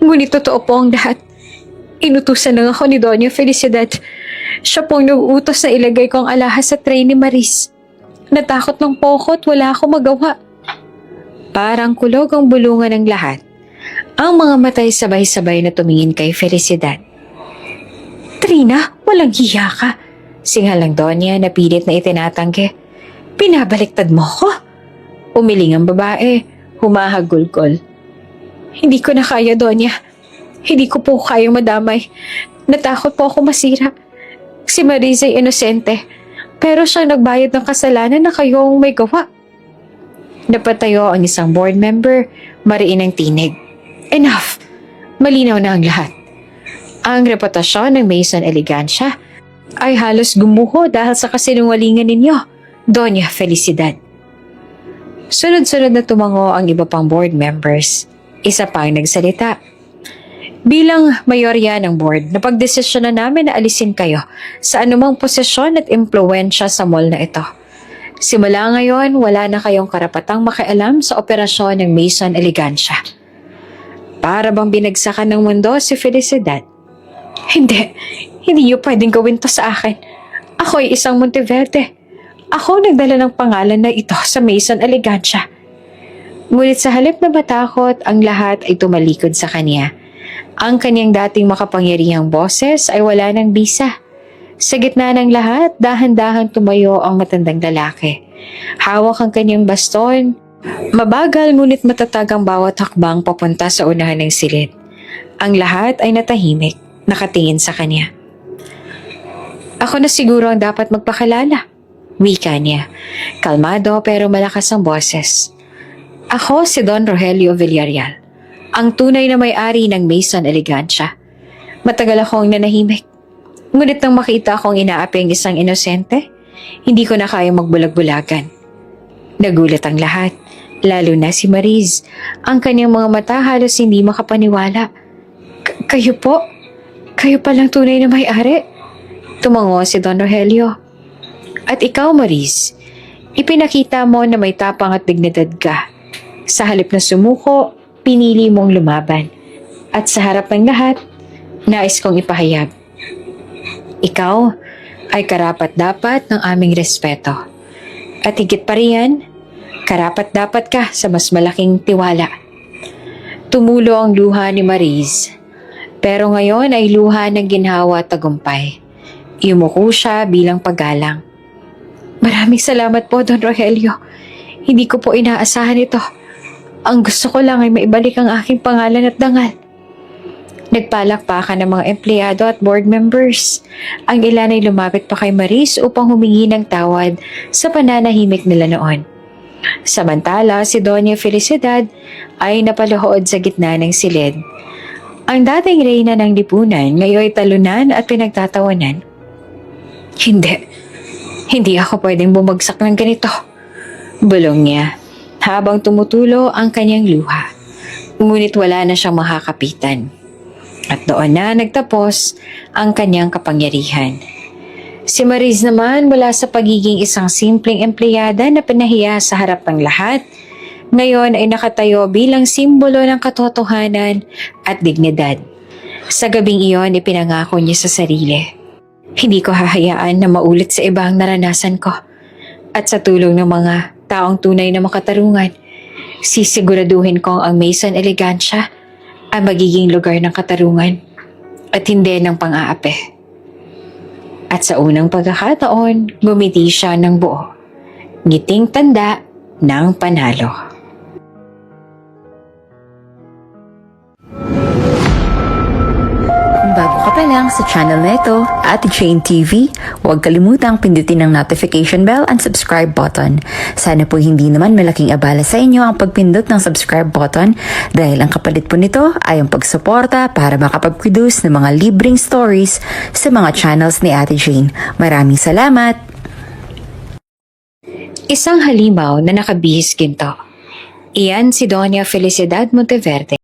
Ngunit totoo po ang lahat. Inutusan lang ako ni Doña Felicidad. Siya pong nag-uutos na ilagay ko ang alahas sa tray ni Mariz. Natakot ng poko at wala akong magawa. Parang kulog ang bulungan ng lahat. Ang mga matay sabay-sabay na tumingin kay Felicidad. Trina, walang hiya ka. Singalang Donya na pilit na itinatanggi. Pinabaliktad mo ko? Umiling ang babae, humahagulgol. Hindi ko na kaya, Donya. Hindi ko po kayang madamay. Natakot po ako masira. Si Mariz ay inosente. Pero siyang nagbayad ng kasalanan na kayo ang may gawa. Napatayo ang isang board member, mariin ang tinig. Enough! Malinaw na ang lahat. Ang reputasyon ng Maison Elegancia ay halos gumuho dahil sa kasinungalingan ninyo, Doña Felicidad. Sunod-sunod na tumango ang iba pang board members. Isa pa ang nagsalita. Bilang mayorya ng board, napagdesisyon na namin na alisin kayo sa anumang posisyon at impluwensya sa mall na ito. Simula ngayon, wala na kayong karapatang makialam sa operasyon ng Maison Elegancia. para bang binagsakan ng mundo si Felicidad. Hindi, hindi niyo pwedeng gawin to sa akin. Ako ay isang Monteverde. Ako nagdala ng pangalan na ito sa Mason Elegancia. Ngunit sa halip na matakot, ang lahat ay tumalikod sa kanya. Ang kanyang dating makapangyarihang boses ay wala ng bisa. Sa gitna ng lahat, dahan-dahang tumayo ang matandang lalaki. Hawak ang kanyang baston. Mabagal ngunit matatag ang bawat hakbang papunta sa unahan ng silid. Ang lahat ay natahimik, nakatingin sa kanya. Ako na siguro ang dapat magpakilala, wika niya. Kalmado pero malakas ang boses. Ako si Don Rogelio Villarreal, ang tunay na may-ari ng Mason Elegancia. Matagal akong nanahimik. Ngunit nang makita akong inaapi ang isang inosente, hindi ko na kayang magbulag-bulagan. Nagulat ang lahat, lalo na si Mariz. Ang kanyang mga mata halos hindi makapaniwala. Kayo po? Kayo palang tunay na may-ari? Tumango si Don Rogelio. At ikaw, Mariz, ipinakita mo na may tapang at dignidad ka. Sa halip na sumuko, pinili mong lumaban. At sa harap ng lahat, nais kong ipahayag. Ikaw ay karapat-dapat ng aming respeto. At higit pa riyan, karapat-dapat ka sa mas malaking tiwala. Tumulo ang luha ni Mariz, pero ngayon ay luha ng ginhawa at tagumpay. Yumuko siya bilang paggalang. Maraming salamat po, Don Rogelio. Hindi ko po inaasahan ito. Ang gusto ko lang ay maibalik ang aking pangalan at dangal. Nagpalakpakan ng mga empleyado at board members. Ang ilan ay lumapit pa kay Mariz upang humingi ng tawad sa pananahimik nila noon. Samantala, si Doña Felicidad ay napaluhod sa gitna ng silid. Ang dating reyna ng lipunan ngayon ay talunan at pinagtatawanan. Hindi ako pwedeng bumagsak ng ganito. Bulong niya habang tumutulo ang kanyang luha. Ngunit wala na siyang makakapitan. At doon na nagtapos ang kanyang kapangyarihan. Si Mariz naman mula sa pagiging isang simpleng empleyada na pinahiya sa harap ng lahat, ngayon ay nakatayo bilang simbolo ng katotohanan at dignidad. Sa gabing iyon, ipinangako niya sa sarili. Hindi ko hahayaan na maulit sa iba ang naranasan ko. At sa tulong ng mga taong tunay na makatarungan, sisiguraduhin kong ang Mason Elegancia ay magiging lugar ng katarungan at hindi ng pang-aapi. At sa unang pagkakataon, ngumiti siya ng buo. Ngiting tanda ng panalo. Bago ka pa lang sa channel na ito, Ate Jane TV, huwag kalimutang pindutin ang notification bell and subscribe button. Sana po hindi naman malaking abala sa inyo ang pagpindot ng subscribe button dahil ang kapalit po nito ay ang pagsuporta para makapag-produce ng mga libreng stories sa mga channels ni Ate Jane. Maraming salamat! Isang halimaw na nakabihis ginto. Iyan si Doña Felicidad Monteverde.